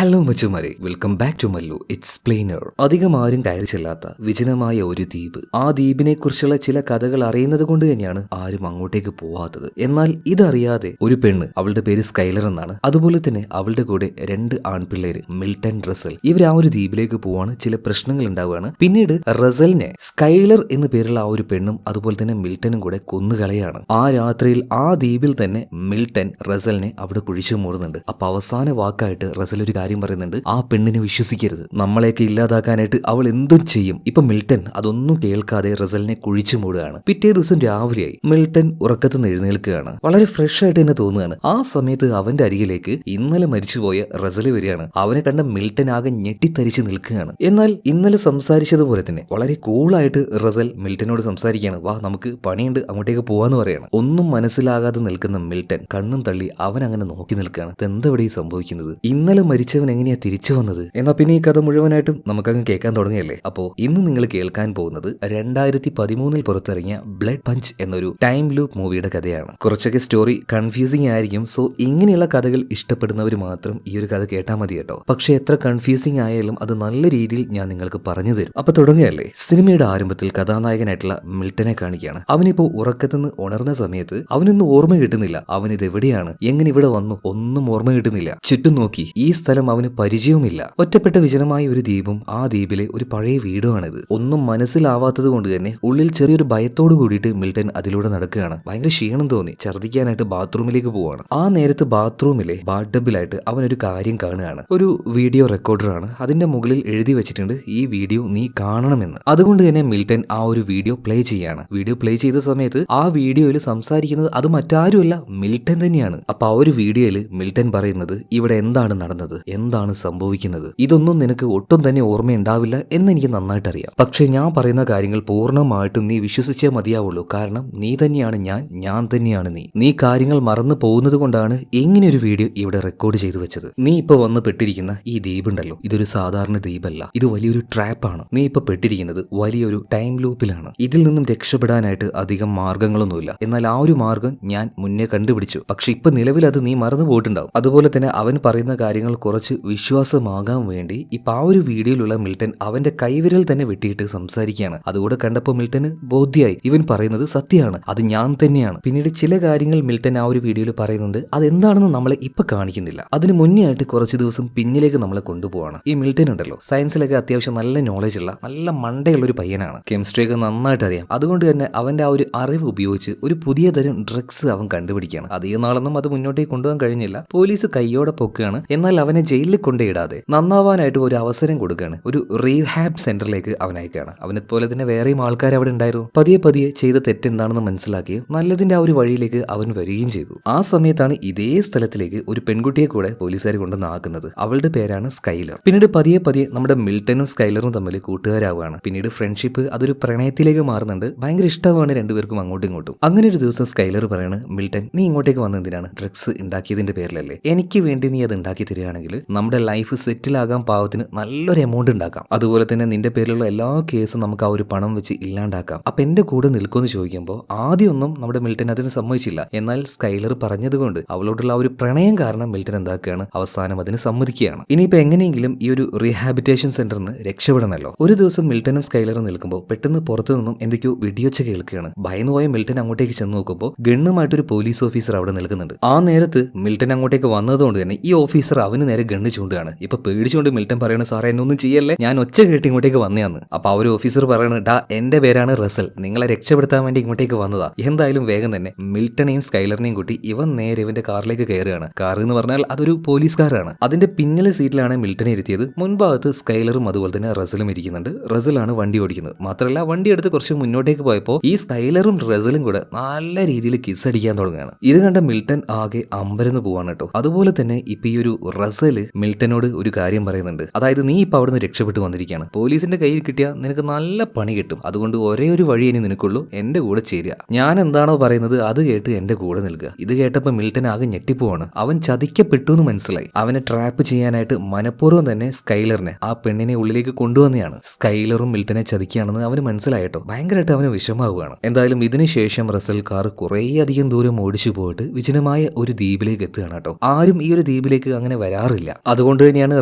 Hello മച്ചുമാരെ, welcome back to Mallu explainer. അധികം ആരും കയറി ചെല്ലാത്ത വിജനമായ ഒരു ദ്വീപ്. ആ ദ്വീപിനെ കുറിച്ചുള്ള ചില കഥകൾ അറിയുന്നത് കൊണ്ട് തന്നെയാണ് ആരും അങ്ങോട്ടേക്ക് പോവാത്തത്. എന്നാൽ ഇതറിയാതെ ഒരു പെണ്ണ്, അവളുടെ പേര് സ്കൈലർ എന്നാണ്, അതുപോലെ തന്നെ അവളുടെ കൂടെ 2 ആൺപിള്ളേര് മിൽട്ടൺ, റസൽ, ഇവർ ആ ഒരു ദ്വീപിലേക്ക് പോവാണ്. ചില പ്രശ്നങ്ങൾ ഉണ്ടാവുകയാണ്. പിന്നീട് റസലിനെ സ്കൈലർ എന്ന് പേരുള്ള ആ ഒരു പെണ്ണും അതുപോലെ തന്നെ മിൽട്ടനും കൂടെ കൊന്നുകളയാണ്. ആ രാത്രിയിൽ ആ ദ്വീപിൽ തന്നെ മിൽട്ടൺ റസലിനെ അവിടെ കുഴിച്ചു മൂടുന്നുണ്ട്. അപ്പൊ അവസാന വാക്കായിട്ട് റസൽ ഒരു കാര്യം പറയുന്നുണ്ട്: ആ പെണ്ണിനെ വിശ്വസിക്കരുത്, നമ്മളെയൊക്കെ ഇല്ലാതാക്കാനായിട്ട് അവൾ എന്തും ചെയ്യും. ഇപ്പൊ മിൽട്ടൺ അതൊന്നും കേൾക്കാതെ റസലിനെ കുഴിച്ചു മൂടുകയാണ്. പിറ്റേ ദിവസം രാവിലെയായി മിൽട്ടൺ ഉറക്കത്തുനിന്ന് എഴുന്നേൽക്കുകയാണ്. വളരെ ഫ്രഷ് ആയിട്ട് തന്നെ തോന്നുകയാണ്. ആ സമയത്ത് അവന്റെ അരികിലേക്ക് ഇന്നലെ മരിച്ചുപോയ റസല് വരികയാണ്. അവനെ കണ്ട മിൽട്ടൺ ആകെ ഞെട്ടിത്തരിച്ച് നിൽക്കുകയാണ്. എന്നാൽ ഇന്നലെ സംസാരിച്ചതുപോലെ തന്നെ വളരെ കൂളായിട്ട് റസൽ മിൽട്ടനോട് സംസാരിക്കുകയാണ്. വാ, നമുക്ക് പണിയുണ്ട്, അങ്ങോട്ടേക്ക് പോവാന്ന് പറയാണ്. ഒന്നും മനസ്സിലാകാതെ നിൽക്കുന്ന മിൽട്ടൺ കണ്ണും തള്ളി അവൻ അങ്ങനെ നോക്കി നിൽക്കുകയാണ്. ഇതെന്തെവിടെ ഈ സംഭവിക്കുന്നത്? ഇന്നലെ മരിച്ചവൻ എങ്ങനെയാ തിരിച്ചു വന്നത്? എന്നാ പിന്നെ ഈ കഥ മുഴുവനായിട്ടും നമുക്കങ്ങ് കേൾക്കാൻ തുടങ്ങിയല്ലേ. അപ്പോ ഇന്ന് നിങ്ങൾ കേൾക്കാൻ പോകുന്നത് 2013 പുറത്തിറങ്ങിയ ബ്ലഡ് പഞ്ച് എന്നൊരു ടൈം ലൂപ്പ് മൂവിയുടെ കഥയാണ്. കുറച്ചൊക്കെ സ്റ്റോറി കൺഫ്യൂസിംഗ് ആയിരിക്കും. സോ ഇങ്ങനെയുള്ള കഥകൾ ഇഷ്ടപ്പെടുന്നവർ മാത്രം ഈ ഒരു കഥ കേട്ടാൽ മതി കേട്ടോ. പക്ഷെ എത്ര കൺഫ്യൂസിംഗ് ആയാലും അത് നല്ല രീതിയിൽ ഞാൻ നിങ്ങൾക്ക് പറഞ്ഞു തരും. അപ്പൊ തുടങ്ങുകയല്ലേ. സിനിമയുടെ ആരംഭത്തിൽ കഥാനായകനായിട്ടുള്ള മിൽട്ടനെ കാണിക്കുകയാണ്. അവനിപ്പോ ഉറക്കത്തുനിന്ന് ഉണർന്ന സമയത്ത് അവനൊന്നും ഓർമ്മ കിട്ടുന്നില്ല. അവനിത് എവിടെയാണ്, എങ്ങനെ ഇവിടെ വന്നു, ഒന്നും ഓർമ്മ കിട്ടുന്നില്ല. ചുറ്റും നോക്കി, ഈ സ്ഥലം അവന് പരിചയവുമില്ല. ഒറ്റപ്പെട്ട വിജനമായ ഒരു ദ്വീപും ആ ദ്വീപിലെ ഒരു പഴയ വീടുമാണിത്. ഒന്നും മനസ്സിലാവാത്തത് കൊണ്ട് തന്നെ ഉള്ളിൽ ചെറിയൊരു ഭയത്തോട് കൂടിയിട്ട് മിൽട്ടൺ അതിലൂടെ നടക്കുകയാണ്. ഭയങ്കര ക്ഷീണം തോന്നി ഛർദ്ദിക്കാനായിട്ട് ബാത്റൂമിലേക്ക് പോവാണ്. ആ നേരത്ത് ബാത്റൂമിലെ ബാത്ടബിലായിട്ട് അവൻ ഒരു കാര്യം കാണുകയാണ്. ഒരു വീഡിയോ റെക്കോർഡറാണ്. അതിന്റെ മുകളിൽ എഴുതി വെച്ചിട്ടുണ്ട്: ഈ വീഡിയോ നീ കാണണമെന്ന്. അതുകൊണ്ട് തന്നെ മിൽട്ടൺ ആ ഒരു വീഡിയോ പ്ലേ ചെയ്യാണ്. വീഡിയോ പ്ലേ ചെയ്ത സമയത്ത് ആ വീഡിയോയിൽ സംസാരിക്കുന്നത് അത് മറ്റാരുമല്ല, മിൽട്ടൺ തന്നെയാണ്. അപ്പൊ ആ ഒരു വീഡിയോയിൽ മിൽട്ടൺ പറയുന്നത്: ഇവിടെ എന്താണ് നടന്നത്, എന്താണ് സംഭവിക്കുന്നത്, ഇതൊന്നും നിനക്ക് ഒട്ടും തന്നെ ഓർമ്മയുണ്ടാവില്ല എന്ന് എനിക്ക് നന്നായിട്ട് അറിയാം. പക്ഷെ ഞാൻ പറയുന്ന കാര്യങ്ങൾ പൂർണ്ണമായിട്ടും നീ വിശ്വസിച്ചേ മതിയാവുള്ളൂ. കാരണം നീ തന്നെയാണ് ഞാൻ, ഞാൻ തന്നെയാണ് നീ. നീ കാര്യങ്ങൾ മറന്നു പോകുന്നത് കൊണ്ടാണ് ഇങ്ങനെ ഒരു വീഡിയോ ഇവിടെ റെക്കോർഡ് ചെയ്തു വെച്ചത്. നീ ഇപ്പൊ വന്ന് പെട്ടിരിക്കുന്ന ഈ ദ്വീപുണ്ടല്ലോ, ഇതൊരു സാധാരണ ദ്വീപല്ല, ഇത് വലിയൊരു ട്രാപ്പാണ്. നീ ഇപ്പൊ പെട്ടിരിക്കുന്നത് വലിയൊരു ടൈം ലൂപ്പിലാണ്. ഇതിൽ നിന്നും രക്ഷപ്പെടാനായിട്ട് അധികം മാർഗങ്ങളൊന്നുമില്ല. എന്നാൽ ആ ഒരു മാർഗം ഞാൻ മുന്നേ കണ്ടുപിടിച്ചു. പക്ഷെ ഇപ്പൊ നിലവിൽ അത് നീ മറന്നു പോയിട്ടുണ്ടാവും. അതുപോലെ തന്നെ അവൻ പറയുന്ന കാര്യങ്ങൾ കുറച്ച് വിശ്വാസമാകാൻ വേണ്ടി ഇപ്പൊ ആ ഒരു വീഡിയോയിലുള്ള മിൽട്ടൺ അവന്റെ കൈവിരൽ തന്നെ വെട്ടിയിട്ട് സംസാരിക്കുകയാണ്. അതുകൂടെ കണ്ടപ്പോൾ മിൽട്ടന് ബോധ്യായി, ഇവൻ പറയുന്നത് സത്യമാണ്, അത് ഞാൻ തന്നെയാണ്. പിന്നീട് ചില കാര്യങ്ങൾ മിൽട്ടൺ ആ ഒരു വീഡിയോയിൽ പറയുന്നുണ്ട്. അതെന്താണെന്ന് നമ്മളെ ഇപ്പൊ കാണിക്കുന്നില്ല. അതിന് മുന്നേ ആയിട്ട് കുറച്ച് ദിവസം പിന്നിലേക്ക് നമ്മളെ കൊണ്ടുപോവാണ്. ഈ മിൽട്ടൺ ഉണ്ടല്ലോ, സയൻസിലൊക്കെ അത്യാവശ്യം നല്ല നോളജ് ഉള്ള, നല്ല മണ്ടയുള്ള ഒരു പയ്യനാണ്. കെമിസ്ട്രി ഒക്കെ നന്നായിട്ട് അറിയാം. അതുകൊണ്ട് തന്നെ അവന്റെ ആ ഒരു അറിവ് ഉപയോഗിച്ച് ഒരു പുതിയ തരം ഡ്രഗ്സ് അവൻ കണ്ടുപിടിക്കുകയാണ്. അധികം നാളൊന്നും അത് മുന്നോട്ടേക്ക് കൊണ്ടുപോകാൻ കഴിഞ്ഞില്ല. പോലീസ് കൈയോടെ പൊക്കുകയാണ്. എന്നാൽ അവനെ ജയിലിൽ കൊണ്ടുപോയിടാതെ നന്നാവാനായിട്ട് ഒരു അവസരം കൊടുക്കുകയാണ്. ഒരു റീഹാബ് സെന്ററിലേക്ക് അവൻ അയക്കുകയാണ്. അവനെ പോലെ തന്നെ വേറെയും ആൾക്കാർ അവിടെ ഉണ്ടായിരുന്നു. പതിയെ പതിയെ ചെയ്ത തെറ്റെന്താണെന്ന് മനസ്സിലാക്കി നല്ലതിന്റെ ആ ഒരു വഴിയിലേക്ക് അവൻ വരികയും ചെയ്തു. ആ സമയത്താണ് ഇതേ സ്ഥലത്തിലേക്ക് ഒരു പെൺകുട്ടിയെ കൂടെ പോലീസുകാർ കൊണ്ടുവന്നാക്കുന്നത്. അവളുടെ പേരാണ് സ്കൈലർ. പിന്നീട് പതിയെ പതിയെ നമ്മുടെ മിൽട്ടനും സ്കൈലറും തമ്മിൽ കൂട്ടുകാരാവുകയാണ്. പിന്നീട് ഫ്രണ്ട്ഷിപ്പ് അതൊരു പ്രണയത്തിലേക്ക് മാറുന്നുണ്ട്. ഭയങ്കര ഇഷ്ടമാണ് രണ്ടുപേർക്കും അങ്ങോട്ടും ഇങ്ങോട്ടും. അങ്ങനെ ഒരു ദിവസം സ്കൈലർ പറയാണ്: മിൽട്ടൺ, നീ ഇങ്ങോട്ടേക്ക് വന്ന എന്തിനാണ്? ഡ്രഗ്സ് ഉണ്ടാക്കിയതിന്റെ പേരിലല്ലേ? എനിക്ക് വേണ്ടി നീ അത് ഉണ്ടാക്കി തരികയാണെങ്കിൽ നമ്മുടെ ലൈഫ് സെറ്റിൽ ആകാൻ പാവത്തിന് നല്ലൊരു എമൗണ്ട് ഉണ്ടാക്കാം. അതുപോലെ തന്നെ നിന്റെ പേരിലുള്ള എല്ലാ കേസും നമുക്ക് ആ ഒരു പണം വെച്ച് ഇല്ലാണ്ടാക്കാം. അപ്പൊ എന്റെ കൂടെ നിൽക്കുമെന്ന് ചോദിക്കുമ്പോൾ ആദ്യമൊന്നും നമ്മുടെ മിൽട്ടൺ അതിന് സമ്മതിച്ചില്ല. എന്നാൽ സ്കൈലർ പറഞ്ഞതുകൊണ്ട് അവളോടുള്ള ആ ഒരു പ്രണയം കാരണം മിൽട്ടൺ എന്താക്കുകയാണ്, അവസാനം അതിന് സമ്മതിക്കുകയാണ്. ഇനിയിപ്പോ എങ്ങനെയെങ്കിലും ഈ ഒരു റീഹാബിറ്റേഷൻ സെന്ററിന് രക്ഷപ്പെടണമല്ലോ. ഒരു ദിവസം മിൽട്ടനും സ്കൈലറും നിൽക്കുമ്പോൾ പെട്ടെന്ന് പുറത്തു നിന്നും എന്തൊക്കെയോ വെടിയൊച്ച കേൾക്കുകയാണ്. ഭയന്നുപോയ മിൽട്ടൺ അങ്ങോട്ടേക്ക് ചെന്ന് നോക്കുമ്പോൾ ഗണ്ണുമായിട്ടൊരു പോലീസ് ഓഫീസർ അവിടെ നിൽക്കുന്നുണ്ട്. ആ നേരത്ത് മിൽട്ടൺ അങ്ങോട്ടേക്ക് വന്നതുകൊണ്ട് തന്നെ ഈ ഓഫീസർ അവന് നേരെ ഗണ്ണ് ചൂണ്ടുകയാണ്. ഇപ്പൊ പേടിച്ചുകൊണ്ട് മിൽട്ടൺ പറയണ: സാറേ, എന്നൊന്നും ചെയ്യല്ലേ, ഞാൻ ഒച്ച കേട്ട് ഇങ്ങോട്ടേക്ക് വന്നയാന്ന്. അപ്പൊ ആ ഒരു ഓഫീസർ പറയണ: ഡാ, എന്റെ പേരാണ് റസൽ, നിങ്ങളെ രക്ഷപ്പെടുത്താൻ വേണ്ടി ഇങ്ങോട്ടേക്ക് വന്നതാ. എന്തായാലും വേഗം തന്നെ മിൽട്ടനെയും സ്കൈലറിനെയും കൂട്ടി ഇവൻ നേരെ ഇവന്റെ കാറിലേക്ക് കയറുകയാണ്. കാർ എന്ന് പറഞ്ഞാൽ അതൊരു പോലീസ് കാറാണ്. അതിന്റെ പിന്നിലെ സീറ്റിലാണ് മിൽട്ടനെ ഇരുത്തിയത്. മുൻഭാഗത്ത് സ്കൈലറും അതുപോലെ തന്നെ റസലും ഇരിക്കുന്നുണ്ട്. റസലാണ് വണ്ടി ഓടിക്കുന്നത്. മാത്രമല്ല, വണ്ടി എടുത്ത് കുറച്ച് മുന്നോട്ടേക്ക് പോയപ്പോൾ ഈ സ്കൈലറും റസലും കൂടെ നല്ല രീതിയിൽ കിസ് അടിക്കാൻ തുടങ്ങുകയാണ്. ഇത് കണ്ട മിൽട്ടൺ ആകെ അമ്പരന്ന് പോവാണ് കേട്ടോ. അതുപോലെ തന്നെ ഇപ്പൊ ഈ ഒരു റസല് മിൽട്ടനോട് ഒരു കാര്യം പറയുന്നുണ്ട്. അതായത്, നീ ഇപ്പൊ അവിടുന്ന് രക്ഷപ്പെട്ടു വന്നിരിക്കുകയാണ്. പോലീസിന്റെ കയ്യിൽ കിട്ടിയാൽ നിനക്ക് നല്ല പണി കിട്ടും. അതുകൊണ്ട് ഒരേ ഒരു വഴി ഇനി നിനക്കുള്ളൂ, എന്റെ കൂടെ ചേരുക. ഞാൻ എന്താണോ പറയുന്നത് അത് കേട്ട് എന്റെ കൂടെ നിൽക്കുക. ഇത് കേട്ടപ്പോൾ മിൽട്ടൺ ആകെ ഞെട്ടിപ്പോവാണ്. അവൻ ചതിക്കപ്പെട്ടു എന്ന് മനസ്സിലായി. അവനെ ട്രാപ്പ് ചെയ്യാനായിട്ട് മനഃപൂർവ്വം തന്നെ സ്കൈലറിനെ, ആ പെണ്ണിനെ ഉള്ളിലേക്ക് കൊണ്ടുവന്നെയാണ്. സ്കൈലറും മിൽട്ടനെ ചതിക്കുകയാണെന്ന് അവന് മനസ്സിലായിട്ടോ. ഭയങ്കരമായിട്ട് അവന് വിഷമാവുകയാണ്. എന്തായാലും ഇതിനുശേഷം റസൽ കാർ കുറേ അധികം ദൂരം ഓടിച്ചു പോയിട്ട് വിജനമായ ഒരു ദ്വീപിലേക്ക് എത്തുകയാണ് കേട്ടോ. ആരും ഈ ഒരു ദ്വീപിലേക്ക് അങ്ങനെ വരാറില്ല. അറിയില്ല. അതുകൊണ്ട് തന്നെയാണ്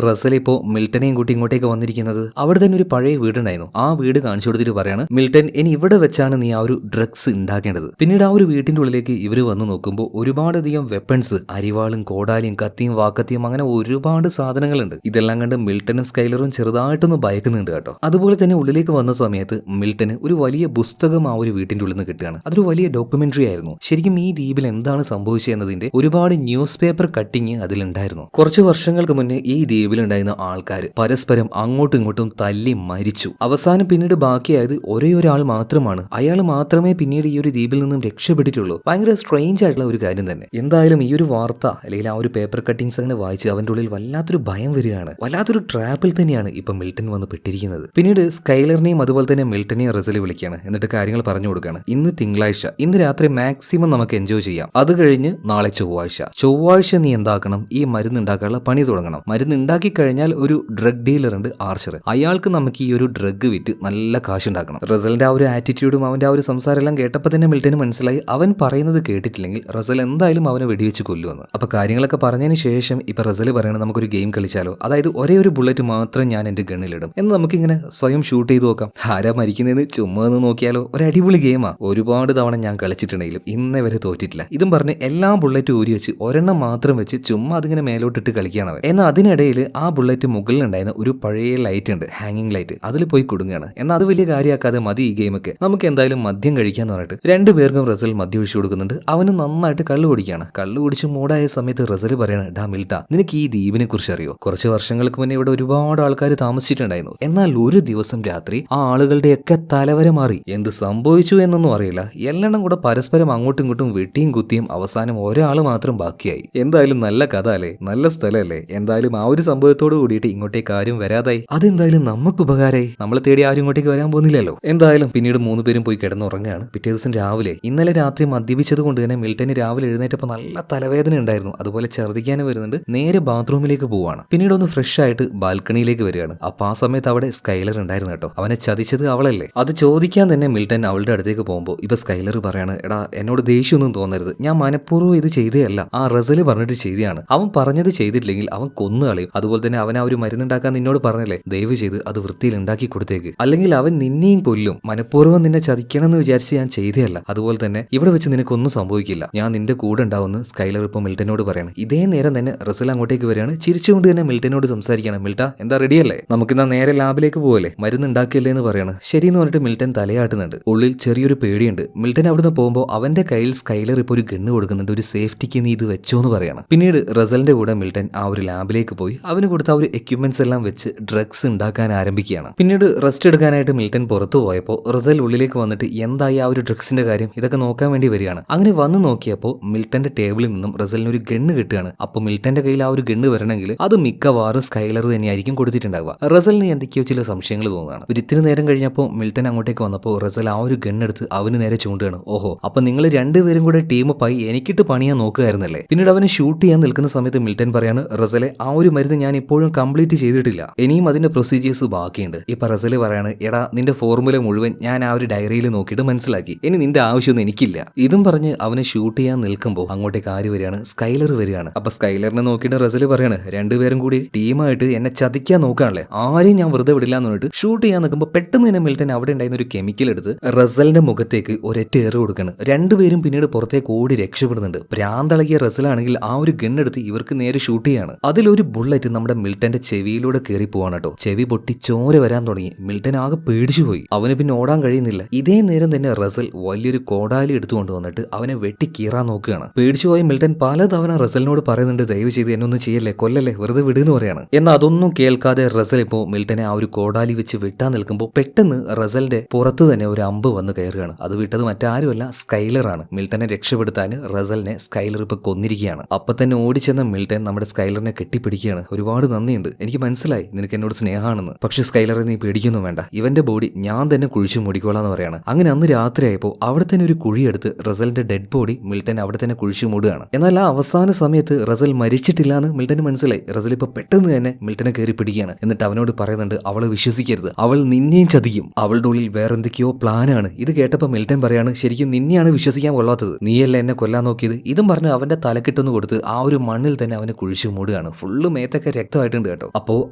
റസൽ ഇപ്പോൾ മിൽട്ടനെയും കൂട്ടി ഇങ്ങോട്ടേക്ക് വന്നിരിക്കുന്നത്. അവിടെ തന്നെ ഒരു പഴയ വീടുണ്ടായിരുന്നു. ആ വീട് കാണിച്ചു കൊടുത്തിട്ട് പറയാണ്, മിൽട്ടൺ ഇനി ഇവിടെ വെച്ചാണ് നീ ആ ഒരു ഡ്രഗ്സ് ഉണ്ടാക്കേണ്ടത്. പിന്നീട് ആ ഒരു വീട്ടിന്റെ ഉള്ളിലേക്ക് ഇവർ വന്ന് നോക്കുമ്പോൾ ഒരുപാടധികം വെപ്പൺസ്, അരിവാളും കോടാലിയും കത്തിയും വാക്കത്തിയും അങ്ങനെ ഒരുപാട് സാധനങ്ങളുണ്ട്. ഇതെല്ലാം കണ്ട് മിൽട്ടനും സ്കൈലറും ചെറുതായിട്ടൊന്ന് ഭയക്കുന്നുണ്ട് കേട്ടോ. അതുപോലെ തന്നെ ഉള്ളിലേക്ക് വന്ന സമയത്ത് മിൽട്ടന് ഒരു വലിയ പുസ്തകം ആ ഒരു വീട്ടിന്റെ ഉള്ളിൽ നിന്ന് കിട്ടുകയാണ്. അതൊരു വലിയ ഡോക്യുമെന്ററി ആയിരുന്നു. ശരിക്കും ഈ ദ്വീപിൽ എന്താണ് സംഭവിച്ചത് എന്നതിന്റെ ഒരുപാട് ന്യൂസ് പേപ്പർ കട്ടിങ് അതിലുണ്ടായിരുന്നു. കുറച്ച് വർഷങ്ങൾക്ക് മുന്നേ ഈ ദ്വീപിലുണ്ടായിരുന്ന ആൾക്കാർ പരസ്പരം അങ്ങോട്ടും ഇങ്ങോട്ടും തല്ലി മരിച്ചു. അവസാനം പിന്നീട് ബാക്കിയായത് ഒരേ ഒരാൾ മാത്രമാണ്. അയാൾ മാത്രമേ പിന്നീട് ഈ ഒരു ദ്വീപിൽ നിന്നും രക്ഷപ്പെട്ടിട്ടുള്ളൂ. ഭയങ്കര സ്ട്രേഞ്ച് ആയിട്ടുള്ള ഒരു കാര്യം തന്നെ. എന്തായാലും ഈ ഒരു വാർത്ത അല്ലെങ്കിൽ ആ ഒരു പേപ്പർ കട്ടിങ്സ് അങ്ങനെ വായിച്ച് അവന്റെ ഉള്ളിൽ വല്ലാത്തൊരു ഭയം വരികയാണ്. വല്ലാത്തൊരു ട്രാപ്പിൽ തന്നെയാണ് ഇപ്പൊ മിൽട്ടൺ വന്ന് പെട്ടിരിക്കുന്നത്. പിന്നീട് സ്കൈലറിനെയും അതുപോലെ തന്നെ മിൽട്ടനെയും റസൽ വിളിക്കുകയാണ്. എന്നിട്ട് കാര്യങ്ങൾ പറഞ്ഞു കൊടുക്കുകയാണ്. ഇന്ന് തിങ്കളാഴ്ച, ഇന്ന് രാത്രി മാക്സിമം നമുക്ക് എൻജോയ് ചെയ്യാം. അത് കഴിഞ്ഞ് നാളെ ചൊവ്വാഴ്ച നീ എന്താക്കണം, ഈ മരുന്ന് ഉണ്ടാക്കാനുള്ള പണി തുടങ്ങണം. മരുന്ന് ഉണ്ടാക്കി കഴിഞ്ഞാൽ ഒരു ഡ്രഗ് ഡീലർ ഉണ്ട്, ആർച്ചർ. അയാൾക്ക് നമുക്ക് ഈ ഒരു ഡ്രഗ് വിറ്റ് നല്ല കാശുണ്ടാക്കണം. റസലിന്റെ ആ ഒരു ആറ്റിറ്റ്യൂഡും അവന്റെ ആ ഒരു സംസാരം എല്ലാം കേട്ടപ്പോൾ തന്നെ മിൽട്ടന് മനസ്സിലായി അവൻ പറയുന്നത് കേട്ടിട്ടില്ലെങ്കിൽ റസൽ എന്തായാലും അവനെ വെടിവെച്ച് കൊല്ലുമെന്ന്. അപ്പൊ കാര്യങ്ങളൊക്കെ പറഞ്ഞതിന് ശേഷം ഇപ്പൊ റസൽ പറയണത് നമുക്കൊരു ഗെയിം കളിച്ചാലോ, അതായത് ഒരേ ഒരു ബുള്ളറ്റ് മാത്രം ഞാൻ എന്റെ ഗണ്ണിലിടും എന്ന് നമുക്കിങ്ങനെ സ്വയം ഷൂട്ട് ചെയ്ത് നോക്കാം. ആരാ മരിക്കുന്നതെന്ന് ചുമ്മാ ഒന്ന് നോക്കിയാലോ. ഒരു അടിപൊളി ഗെയിമാ. ഒരുപാട് തവണ ഞാൻ കളിച്ചിട്ടുണ്ടെങ്കിലും ഇന്നേ വരെ തോറ്റിട്ടില്ല. ഇതും പറഞ്ഞ് എല്ലാ ബുള്ളറ്റും ഊരി വെച്ച് ഒരെണ്ണം മാത്രം വെച്ച് ചുമ്മാ അതിങ്ങനെ മേലോട്ടിട്ട് കളിക്കുകയാണ് അവൻ. എന്നാൽ അതിനിടയിൽ ആ ബുള്ളറ്റ് മുകളിലുണ്ടായിരുന്ന ഒരു പഴയ ലൈറ്റ് ഉണ്ട്, ഹാങ്ങിങ് ലൈറ്റ്, അതിൽ പോയി കൊടുങ്ങുകയാണ്. എന്നാൽ അത് വലിയ കാര്യമാക്കാതെ മതി ഈ ഗെയിമൊക്കെ, നമുക്ക് എന്തായാലും മദ്യം കഴിക്കാന്ന് പറഞ്ഞിട്ട് രണ്ടുപേർക്കും റസൽ മദ്യം ഒഴിച്ചു കൊടുക്കുന്നുണ്ട്. അവന് നന്നായിട്ട് കള്ളു കുടിക്കുകയാണ്. കള്ളു കുടിച്ച് മൂടായ സമയത്ത് റസൽ പറയാണ്, ഡാ മിൽട്ട, നിനക്ക് ഈ ദ്വീപിനെ കുറിച്ച് അറിയോ? കുറച്ച് വർഷങ്ങൾക്ക് മുന്നേ ഇവിടെ ഒരുപാട് ആൾക്കാർ താമസിച്ചിട്ടുണ്ടായിരുന്നു. എന്നാൽ ഒരു ദിവസം രാത്രി ആ ആളുകളുടെയൊക്കെ തലവര മാറി. എന്ത് സംഭവിച്ചു എന്നൊന്നും അറിയില്ല. എല്ലാം കൂടെ പരസ്പരം അങ്ങോട്ടും ഇങ്ങോട്ടും വെട്ടിയും കുത്തിയും അവസാനം ഒരാൾ മാത്രം ബാക്കിയായി. എന്തായാലും നല്ല കഥ അല്ലേ, നല്ല സ്ഥലമല്ലേ. എന്തായാലും ആ ഒരു സംഭവത്തോട് കൂടിയിട്ട് ഇങ്ങോട്ടേക്ക് ആരും വരാതായി. അതെന്തായാലും നമുക്ക് ഉപകാരമായി. നമ്മളെ തേടി ആരും ഇങ്ങോട്ടേക്ക് വരാൻ പോകുന്നില്ലല്ലോ. എന്തായാലും പിന്നീട് 3 പേരും പോയി കിടന്നുറങ്ങുകയാണ്. പിറ്റേ ദിവസം രാവിലെ, ഇന്നലെ രാത്രി മദ്യപിച്ചത് കൊണ്ട് തന്നെ മിൽട്ടന് രാവിലെ എഴുന്നേറ്റപ്പോൾ നല്ല തലവേദന ഉണ്ടായിരുന്നു. അതുപോലെ ഛർദ്ദിക്കാനും വരുന്നുണ്ട്. നേരെ ബാത്റൂമിലേക്ക് പോവാണ്. പിന്നീട് ഒന്ന് ഫ്രഷ് ആയിട്ട് ബാൽക്കണിയിലേക്ക് വരികയാണ്. അപ്പൊ ആ സമയത്ത് അവിടെ സ്കൈലർ ഉണ്ടായിരുന്നു കേട്ടോ. അവനെ ചതിച്ചത് അവളല്ലേ. അത് ചോദിക്കാൻ തന്നെ മിൽട്ടൻ അവളുടെ അടുത്തേക്ക് പോകുമ്പോൾ ഇപ്പൊ സ്കൈലർ പറയാണ്, എടാ എന്നോട് ദേഷ്യമൊന്നും തോന്നരുത്, ഞാൻ മനഃപൂർവ്വം ഇത് ചെയ്തതല്ല, ആ റസൽ പറഞ്ഞിട്ട് ചെയ്തതാണ്. അവൻ പറഞ്ഞത് ചെയ്തിട്ടില്ലെങ്കിൽ അവൻ കൊന്നു കളയും. അതുപോലെ തന്നെ അവൻ ആ ഒരു മരുന്നുണ്ടാക്കാൻ നിന്നോട് പറഞ്ഞല്ലേ, ദയവ് ചെയ്ത് അത് വൃത്തിയിൽ ഉണ്ടാക്കി കൊടുത്തേക്ക്, അല്ലെങ്കിൽ അവൻ നിന്നെയും കൊല്ലും. മനഃപൂർവ്വം നിന്നെ ചതിക്കണം എന്ന് വിചാരിച്ച് ഞാൻ ചെയ്തതല്ല. അതുപോലെ തന്നെ ഇവിടെ വെച്ച് നിനക്കൊന്നും സംഭവിക്കില്ല, ഞാൻ നിന്റെ കൂടെ ഉണ്ടാവുമെന്ന് സ്കൈലർ ഇപ്പോൾ മിൽട്ടനോട് പറയാണ്. ഇതേ നേരം തന്നെ റസൽ അങ്ങോട്ടേക്ക് വരികയാണ്. ചിരിച്ചുകൊണ്ട് തന്നെ മിൽട്ടനോട് സംസാരിക്കുകയാണ്. മിൽട്ട, എന്താ റെഡിയല്ലേ, നമുക്കിന്നാ നേരെ ലാബിലേക്ക് പോകല്ലേ, മരുന്ന് ഉണ്ടാക്കിയല്ലേ എന്ന് പറയാണ്. ശരിയെന്ന് പറഞ്ഞിട്ട് മിൽട്ടൻ തലയാട്ടുന്നുണ്ട്. ഉള്ളിൽ ചെറിയൊരു പേടിയുണ്ട്. മിൽട്ടൻ അവിടുന്ന് പോകുമ്പോൾ അവന്റെ കയ്യിൽ സ്കൈലർ ഇപ്പോൾ ഒരു ഗണ്ണ് കൊടുക്കുന്നുണ്ട്. ഒരു സേഫ്റ്റിക്ക് നീ ഇത് വെച്ചോ എന്ന് പറയാണ്. പിന്നീട് റസലിന്റെ കൂടെ മിൽട്ടൻ ആ ഒരു ലാബിലേക്ക് പോയി അവന് കൊടുത്ത ആ ഒരു എക്യുപ്മെന്റ്സ് എല്ലാം വെച്ച് ഡ്രഗ്സ് ഉണ്ടാക്കാൻ ആരംഭിക്കുകയാണ്. പിന്നീട് റെസ്റ്റ് എടുക്കാനായിട്ട് മിൽട്ടൻ പുറത്തു പോയപ്പോൾ റസൽ ഉള്ളിലേക്ക് വന്നിട്ട് എന്തായി ആ ഒരു ഡ്രഗ്സിന്റെ കാര്യം ഇതൊക്കെ നോക്കാൻ വേണ്ടി വരികയാണ്. അങ്ങനെ വന്ന് നോക്കിയപ്പോൾ മിൽട്ടന്റെ ടേബിളിൽ നിന്നും റസലിന് ഒരു ഗണ്ണ് കിട്ടുകയാണ്. അപ്പോൾ മിൽട്ടന്റെ കയ്യിൽ ആ ഒരു ഗണ്ണ് വരണമെങ്കിൽ അത് മിക്കവാറും സ്കൈലർ തന്നെയായിരിക്കും കൊടുത്തിട്ടുണ്ടാവുക. റസലിന് എന്തൊക്കെയോ ചില സംശയങ്ങൾ തോന്നുകയാണ്. ഒരു ഇത്തിരി നേരം കഴിഞ്ഞപ്പോൾ മിൽട്ടൻ അങ്ങോട്ടേക്ക് വന്നപ്പോൾ റസൽ ആ ഒരു ഗണ്ണെടുത്ത് അവന് നേരെ ചൂണ്ടുകയാണ്. ഓഹോ, അപ്പൊ നിങ്ങൾ രണ്ടുപേരും കൂടെ ടീമപ്പായി എനിക്കിട്ട് പണിയാൻ നോക്കുകയായിരുന്നല്ലേ. പിന്നീട് അവനെ ഷൂട്ട് ചെയ്യാൻ നിൽക്കുന്ന സമയത്ത് മിൽട്ടൻ പറയാണ്, റസലെ ആ ഒരു മരുന്ന് ഞാൻ ഇപ്പോഴും കംപ്ലീറ്റ് ചെയ്തിട്ടില്ല, ഇനിയും അതിന്റെ പ്രൊസീജിയേഴ്സ് ബാക്കിയുണ്ട്. ഇപ്പൊ റസല് പറയാണ്, എടാ നിന്റെ ഫോർമുല മുഴുവൻ ഞാൻ ആ ഒരു ഡയറിയിൽ നോക്കിയിട്ട് മനസ്സിലാക്കി, ഇനി നിന്റെ ആവശ്യമൊന്നും എനിക്കില്ല. ഇതും പറഞ്ഞ് അവനെ ഷൂട്ട് ചെയ്യാൻ നിൽക്കുമ്പോൾ അങ്ങോട്ടേക്ക് ആര് വരികയാണ്, സ്കൈലർ വരികയാണ്. അപ്പൊ സ്കൈലറിനെ നോക്കിയിട്ട് റസല് പറയാണ്, രണ്ടുപേരും കൂടി ടീമായിട്ട് എന്നെ ചതിക്കാൻ നോക്കാണല്ലേ, ആരെയും ഞാൻ വെറുതെ വിടില്ല എന്ന് പറഞ്ഞിട്ട് ഷൂട്ട് ചെയ്യാൻ നിൽക്കുമ്പോൾ പെട്ടെന്ന് തന്നെ മിൽട്ടൻ അവിടെ ഉണ്ടായിരുന്ന ഒരു കെമിക്കൽ എടുത്ത് റസലിന്റെ മുഖത്തേക്ക് ഒരൊറ്റ ഏറ് കൊടുക്കണം. രണ്ടുപേരും പിന്നീട് പുറത്തേക്ക് ഓടി രക്ഷപ്പെടുന്നുണ്ട്. ഭ്രാന്തളകിയ റസലാണെങ്കിൽ ആ ഒരു ഗണ്ണെടുത്ത് ഇവർക്ക് നേരെ ഷൂട്ട് ചെയ്യാണ്. അതിലൊരു ബുള്ളറ്റ് നമ്മുടെ മിൽട്ടന്റെ ചെവിയിലൂടെ കയറി പോവാണ് കേട്ടോ. ചെവി പൊട്ടി ചോര വരാൻ തുടങ്ങി. മിൽട്ടൻ ആകെ പേടിച്ചു പോയി. അവന് പിന്നെ ഓടാൻ കഴിയുന്നില്ല. ഇതേ നേരം തന്നെ റസൽ വലിയൊരു കോടാലി എടുത്തുകൊണ്ട് വന്നിട്ട് അവനെ വെട്ടി കീറാൻ നോക്കുകയാണ്. പേടിച്ചു പോയ മിൽട്ടൻ പലതവണ റസലിനോട് പറയുന്നുണ്ട്, ദയവ് ചെയ്ത് എന്നൊന്നും ചെയ്യല്ലേ, കൊല്ലല്ലേ, വെറുതെ വിടുന്ന് പറയാണ്. എന്നാൽ അതൊന്നും കേൾക്കാതെ റസൽ ഇപ്പോൾ മിൽട്ടനെ ആ ഒരു കോടാലി വെച്ച് വെട്ടാൻ നിൽക്കുമ്പോൾ പെട്ടെന്ന് റസലിന്റെ പുറത്ത് തന്നെ ഒരു അമ്പ് വന്ന് കയറുകയാണ്. അത് വിട്ടത് മറ്റാരുമല്ല, സ്കൈലറാണ്. മിൽട്ടനെ രക്ഷപ്പെടുത്താൻ റസലിനെ സ്കൈലർ ഇപ്പൊ കൊന്നിരിക്കുകയാണ്. അപ്പൊ തന്നെ ഓടിച്ചെന്ന മിൽട്ടൻ നമ്മുടെ സ്കൈലറിനെ കെട്ടിപ്പിടിക്കുകയാണ്. ഒരുപാട് നന്ദിയുണ്ട്, എനിക്ക് മനസ്സിലായി നിനക്ക് എന്നോട് സ്നേഹമാണെന്ന്. പക്ഷെ സ്കൈലറെ നീ പേടിക്കൊന്നും വേണ്ട, ഇവന്റെ ബോഡി ഞാൻ തന്നെ കുഴിച്ചു മൂടിക്കോളാന്ന് പറയാണ്. അങ്ങനെ അന്ന് രാത്രിയായപ്പോൾ അവിടെ തന്നെ ഒരു കുഴിയെടുത്ത് റസലിന്റെ ഡെഡ് ബോഡി മിൽട്ടൻ അവിടെ തന്നെ കുഴിച്ചു മൂടുകയാണ്. എന്നാൽ ആ അവസാന സമയത്ത് റസൽ മരിച്ചിട്ടില്ല എന്ന് മിൽട്ടന് മനസ്സിലായി. റസൽ ഇപ്പൊ പെട്ടെന്ന് തന്നെ മിൽട്ടനെ കയറി പിടിക്കുകയാണ്. എന്നിട്ട് അവനോട് പറയുന്നുണ്ട്, അവളെ വിശ്വസിക്കരുത്, അവൾ നിന്നെയും ചതിക്കും, അവളുടെ ഉള്ളിൽ വേറെന്തൊക്കെയോ പ്ലാനാണ്. ഇത് കേട്ടപ്പോൾ മിൽട്ടൻ പറയാണ്, ശരിക്കും നിന്നെയാണ് വിശ്വസിക്കാൻ കൊള്ളാത്തത്, നീയല്ല എന്നെ കൊല്ലാൻ നോക്കിയത്. ഇതും പറഞ്ഞ് അവന്റെ തലക്കിട്ടൊന്ന് കൊടുത്ത് ആ ഒരു മണ്ണിൽ തന്നെ അവനെ കുഴിച്ചു മൂടുക. ഓടുകയാണ്. ഫുള്ള് മേത്തൊക്കെ രക്തമായിട്ടുണ്ട് കേട്ടോ. അപ്പോൾ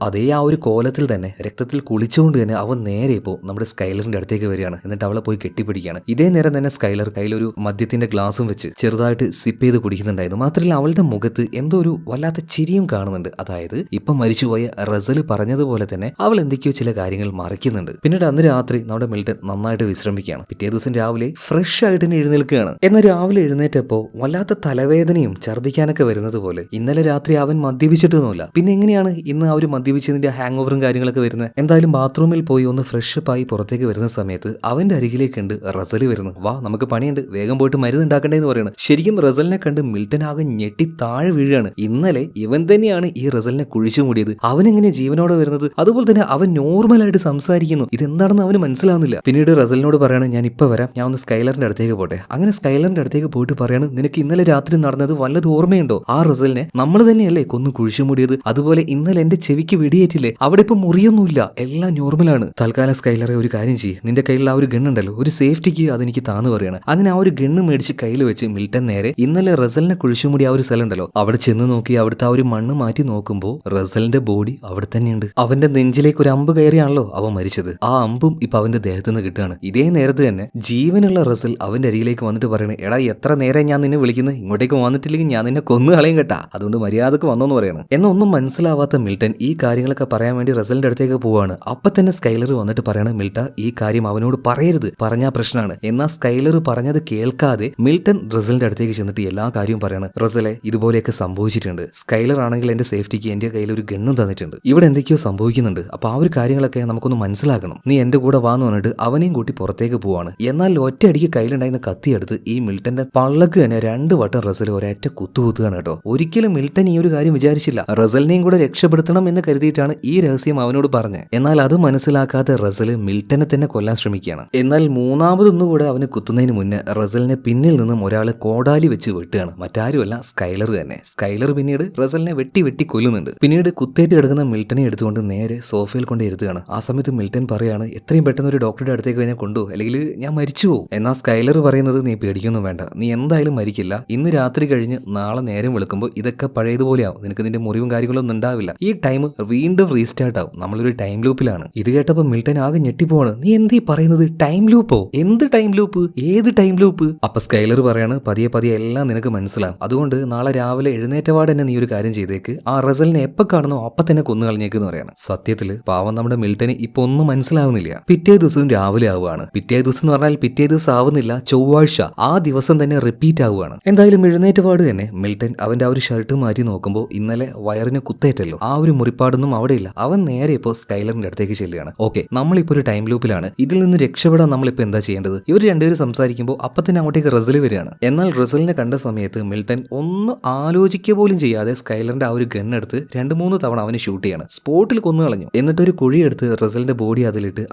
അതേ ആ ഒരു കോലത്തിൽ തന്നെ രക്തത്തിൽ കുളിച്ചുകൊണ്ട് തന്നെ അവൻ നേരെ ഇപ്പോൾ നമ്മുടെ സ്കൈലറിന്റെ അടുത്തേക്ക് വരികയാണ്. എന്നിട്ട് അവളെ പോയി കെട്ടിപ്പിടിക്കുകയാണ്. ഇതേ നേരം തന്നെ സ്കൈലർ കയ്യിലൊരു മദ്യത്തിന്റെ ഗ്ലാസും വെച്ച് ചെറുതായിട്ട് സിപ്പ് ചെയ്ത് കുടിക്കുന്നുണ്ടായിരുന്നു. മാത്രമല്ല അവളുടെ മുഖത്ത് എന്തോ ഒരു വല്ലാത്ത ചിരിയും കാണുന്നുണ്ട്. അതായത് ഇപ്പം മരിച്ചുപോയ റസൽ പറഞ്ഞതുപോലെ തന്നെ അവൾ എന്തൊക്കെയോ ചില കാര്യങ്ങൾ മറയ്ക്കുന്നുണ്ട്. പിന്നീട് അന്ന് രാത്രി നമ്മുടെ മിൽട്ടൺ നന്നായിട്ട് വിശ്രമിക്കുകയാണ്. പിറ്റേ ദിവസം രാവിലെ ഫ്രഷ് ആയിട്ട് തന്നെ എഴുന്നേൽക്കുകയാണ്. എന്നാൽ രാവിലെ എഴുന്നേറ്റപ്പോൾ വല്ലാത്ത തലവേദനയും ഛർദ്ദിക്കാനൊക്കെ വരുന്നത് പോലെ. ഇന്നലെ രാത്രി അവൻ മദ്യപിച്ചിട്ടൊന്നുമില്ല. പിന്നെ എങ്ങനെയാണ് ഇന്ന് ആ ഒരു മദ്യപിച്ചതിന്റെ ഹാങ് ഓവറും കാര്യങ്ങളൊക്കെ വരുന്നത്? എന്തായാലും ബാത്റൂമിൽ പോയി ഒന്ന് ഫ്രഷ് ആയി പുറത്തേക്ക് വരുന്ന സമയത്ത് അവന്റെ അരികിലേക്കുണ്ട് റസൽ വരുന്നത്. വാ നമുക്ക് പണിയുണ്ട്, വേഗം പോയിട്ട് മരുന്ന് ഉണ്ടാക്കണ്ടേന്ന് പറയുന്നത്. ശരിക്കും റസലിനെ കണ്ട് മിൽട്ടൺ ആകെ ഞെട്ടി താഴെ വീഴുകയാണ്. ഇന്നലെ ഇവൻ തന്നെയാണ് ഈ റസലിനെ കുഴിച്ചു മൂടിയത്. അവനെങ്ങനെ ജീവനോടെ വരുന്നത്? അതുപോലെ തന്നെ അവൻ നോർമലായിട്ട് സംസാരിക്കുന്നു. ഇതെന്താണെന്ന് അവന് മനസ്സിലാവുന്നില്ല. പിന്നീട് റസലിനോട് പറയാണ്, ഞാൻ ഇപ്പൊ വരാം, ഞാൻ ഒന്ന് സ്കൈലറിന്റെ അടുത്തേക്ക് പോട്ടെ. അങ്ങനെ സ്കൈലറിന്റെ അടുത്തേക്ക് പോയിട്ട് പറയാണ്, നിനക്ക് ഇന്നലെ രാത്രി നടന്നത് വല്ലതും ഓർമ്മയുണ്ടോ? ആ റസലിനെ നമ്മൾ തന്നെയല്ലേ കൊന്നു കുഴിച്ചു മൂടിയത്? അതുപോലെ ഇന്നലെ എന്റെ ചെവിക്ക് വെടിയേറ്റില്ലേ? അവിടെ ഇപ്പൊ മുറിയൊന്നുമില്ല, എല്ലാം നോർമലാണ്. തൽക്കാലം സ്കൈലറെ ഒരു കാര്യം ചെയ്യ്, നിന്റെ കയ്യിൽ ആ ഒരു ഗണ്ണുണ്ടല്ലോ, ഒരു സേഫ്റ്റിക്ക് അതെനിക്ക് താന്ന് പറയാണ്. അങ്ങനെ ആ ഒരു ഗണ്ണ് മേടിച്ച് കയ്യിൽ വെച്ച് മിൽട്ടൺ നേരെ ഇന്നലെ റസലിനെ കുഴിച്ചുമൂടി ആ ഒരു സ്ഥലം ഉണ്ടല്ലോ അവിടെ ചെന്ന് നോക്കി അവിടുത്തെ ആ ഒരു മണ്ണ് മാറ്റി നോക്കുമ്പോൾ റസലിന്റെ ബോഡി അവിടെ തന്നെയുണ്ട്. അവന്റെ നെഞ്ചിലേക്ക് ഒരു അമ്പ് കയറിയാണല്ലോ അവൻ മരിച്ചത്. ആ അമ്പും ഇപ്പൊ അവന്റെ ദേഹത്ത് നിന്ന് കിട്ടുകയാണ്. ഇതേ നേരത്ത് തന്നെ ജീവനുള്ള റസൽ അവന്റെ അരികിലേക്ക് വന്നിട്ട് പറയണേ, എടാ എത്ര നേരം ഞാൻ നിന്നെ വിളിക്കുന്നത്, ഇങ്ങോട്ടേക്ക് വന്നിട്ടില്ലെങ്കിൽ ഞാൻ നിന്നെ കൊന്നു കളയും കേട്ടാ, അതുകൊണ്ട് മര്യാദക്ക് വന്നോന്ന് പറയണം. എന്നൊന്നും മനസ്സിലാവാത്ത മിൽട്ടൺ ഈ കാര്യങ്ങളൊക്കെ പറയാൻ വേണ്ടി റസലിന്റെ അടുത്തേക്ക് പോവാണ്. അപ്പൊ തന്നെ സ്കൈലർ വന്നിട്ട് പറയണം, മിൽട്ട ഈ കാര്യം അവനോട് പറയരുത്, പറഞ്ഞാ പ്രശ്നമാണ്. എന്നാൽ സ്കൈലർ പറഞ്ഞത് കേൾക്കാതെ മിൽട്ടൺ റസലിന്റെ അടുത്തേക്ക് ചെന്നിട്ട് എല്ലാ കാര്യവും പറയണം. റസലെ ഇതുപോലെയൊക്കെ സംഭവിച്ചിട്ടുണ്ട്. സ്കൈലർ ആണെങ്കിൽ എന്റെ സേഫ്റ്റിക്ക് എന്റെ കയ്യിൽ ഒരു ഗണ്ണും തന്നിട്ടുണ്ട്. ഇവിടെ എന്തൊക്കെയോ സംഭവിക്കുന്നുണ്ട്. അപ്പൊ ആ ഒരു കാര്യങ്ങളൊക്കെ നമുക്കൊന്ന് മനസ്സിലാക്കണം. നീ എന്റെ കൂടെ വാന്ന് പറഞ്ഞിട്ട് അവനെയും കൂട്ടി പുറത്തേക്ക് പോവാണ്. എന്നാൽ ഒറ്റയടിക്ക് കയ്യിലുണ്ടായിരുന്ന കത്തിയെടുത്ത് ഈ മിൽട്ടന്റെ പള്ളക്ക് തന്നെ 2 വട്ടം റസൽ ഒരൊറ്റ കുത്തുകുത്തുകയാണ് കേട്ടോ. ഒരിക്കലും മിൽട്ടൺ ഈ ഒരു കാര്യം വിചാരിച്ചില്ല. റസലിനെയും കൂടെ രക്ഷപ്പെടുത്തണം എന്ന് കരുതിയിട്ടാണ് ഈ രഹസ്യം അവനോട് പറഞ്ഞത്. എന്നാൽ അത് മനസ്സിലാക്കാത്ത റസൽ മിൽട്ടനെ തന്നെ കൊല്ലാൻ ശ്രമിക്കുകയാണ്. എന്നാൽ മൂന്നാമതൊന്നുകൂടെ അവന് കുത്തുന്നതിന് മുന്നേ റസലിനെ പിന്നിൽ നിന്നും ഒരാൾ കോടാലി വെച്ച് വെട്ടുകയാണ്. മറ്റാരുമല്ല, സ്കൈലർ തന്നെ. സ്കൈലർ പിന്നീട് റസലിനെ വെട്ടി കൊല്ലുന്നുണ്ട്. പിന്നീട് കുത്തേറ്റ് കിടക്കുന്ന മിൽട്ടനെ എടുത്തുകൊണ്ട് നേരെ സോഫയിൽ കൊണ്ട് ഇരുത്തുകയാണ്. ആ സമയത്ത് മിൽട്ടൺ പറയാണ്, എത്രയും പെട്ടെന്ന് ഒരു ഡോക്ടറുടെ അടുത്തേക്ക് എന്നെ കൊണ്ടുപോകും, അല്ലെങ്കിൽ ഞാൻ മരിച്ചു പോകും. എന്നാൽ സ്കൈലർ പറയുന്നത്, നീ പേടിക്കൊന്നും വേണ്ട, നീ എന്തായാലും മരിക്കില്ല. ഇന്ന് രാത്രി കഴിഞ്ഞ് നാളെ നേരം വെളുക്കുമ്പോൾ ഇതൊക്കെ പഴയതുപോലെയാവും. നിനക്ക് നിന്റെ മുറിവും കാര്യങ്ങളൊന്നും ഉണ്ടാവില്ല. ഈ ടൈം വീണ്ടും റീസ്റ്റാർട്ട് ആവും. നമ്മളൊരു ടൈം ലൂപ്പിലാണ്. ഇത് കേട്ടപ്പോൾ മിൽട്ടൺ ആകെ ഞെട്ടിപ്പോവാണ്. നീ എന്തീ പറയുന്നത്? ടൈം ലൂപ്പോ? എന്ത് ടൈം ലൂപ്പ്? ഏത് ടൈം ലൂപ്പ്? അപ്പൊ സ്കൈലർ പറയാണ്, പതിയെ പതിയെ എല്ലാം നിനക്ക് മനസ്സിലാവും. അതുകൊണ്ട് നാളെ രാവിലെ എഴുന്നേറ്റപാട് തന്നെ നീ ഒരു കാര്യം ചെയ്തേക്ക്, ആ റസലിനെ എപ്പോ കാണുന്നോ അപ്പൊ തന്നെ കൊന്നു കളഞ്ഞേക്കെന്ന് പറയാണ്. സത്യത്തില് പാവം നമ്മുടെ മിൽട്ടന് ഇപ്പൊ ഒന്നും മനസ്സിലാവുന്നില്ല. പിറ്റേ ദിവസം രാവിലെ ആവുകയാണ്. പിറ്റേ ദിവസം എന്ന് പറഞ്ഞാൽ പിറ്റേ ദിവസം ആവുന്നില്ല, ചൊവ്വാഴ്ച ആ ദിവസം തന്നെ റിപ്പീറ്റ് ആവുകയാണ്. എന്തായാലും എഴുന്നേറ്റപാട് തന്നെ മിൽട്ടൺ അവന്റെ ആ ഒരു ഷർട്ട് മാറ്റി നോക്കുമ്പോൾ ഇന്നലെ വയറിന് കുത്തേറ്റല്ലോ, ആ ഒരു മുറിപ്പാടൊന്നും അവിടെ ഇല്ല. അവൻ നേരെ ഇപ്പോൾ സ്കൈലറിന്റെ അടുത്തേക്ക് ചെല്ലുകയാണ്. ഓക്കെ, നമ്മളിപ്പോ ഒരു ടൈം ലൂപ്പിലാണ്. ഇതിൽ നിന്ന് രക്ഷപ്പെടാൻ നമ്മളിപ്പോ എന്താ ചെയ്യേണ്ടത്? ഇവർ രണ്ടുപേരും സംസാരിക്കുമ്പോൾ അപ്പൊ തന്നെ അങ്ങോട്ടേക്ക് റസൽ വരികയാണ്. എന്നാൽ റസലിനെ കണ്ട സമയത്ത് മിൽട്ടൺ ഒന്ന് ആലോചിക്കുക പോലും ചെയ്യാതെ സ്കൈലറിന്റെ ആ ഒരു ഗണ്ണെടുത്ത് 2-3 തവണ അവന് ഷൂട്ട് ചെയ്യാണ്. സ്പോട്ടിൽ കൊന്നു കളഞ്ഞു. എന്നിട്ട് ഒരു കുഴിയെടുത്ത് റസലിന്റെ ബോഡി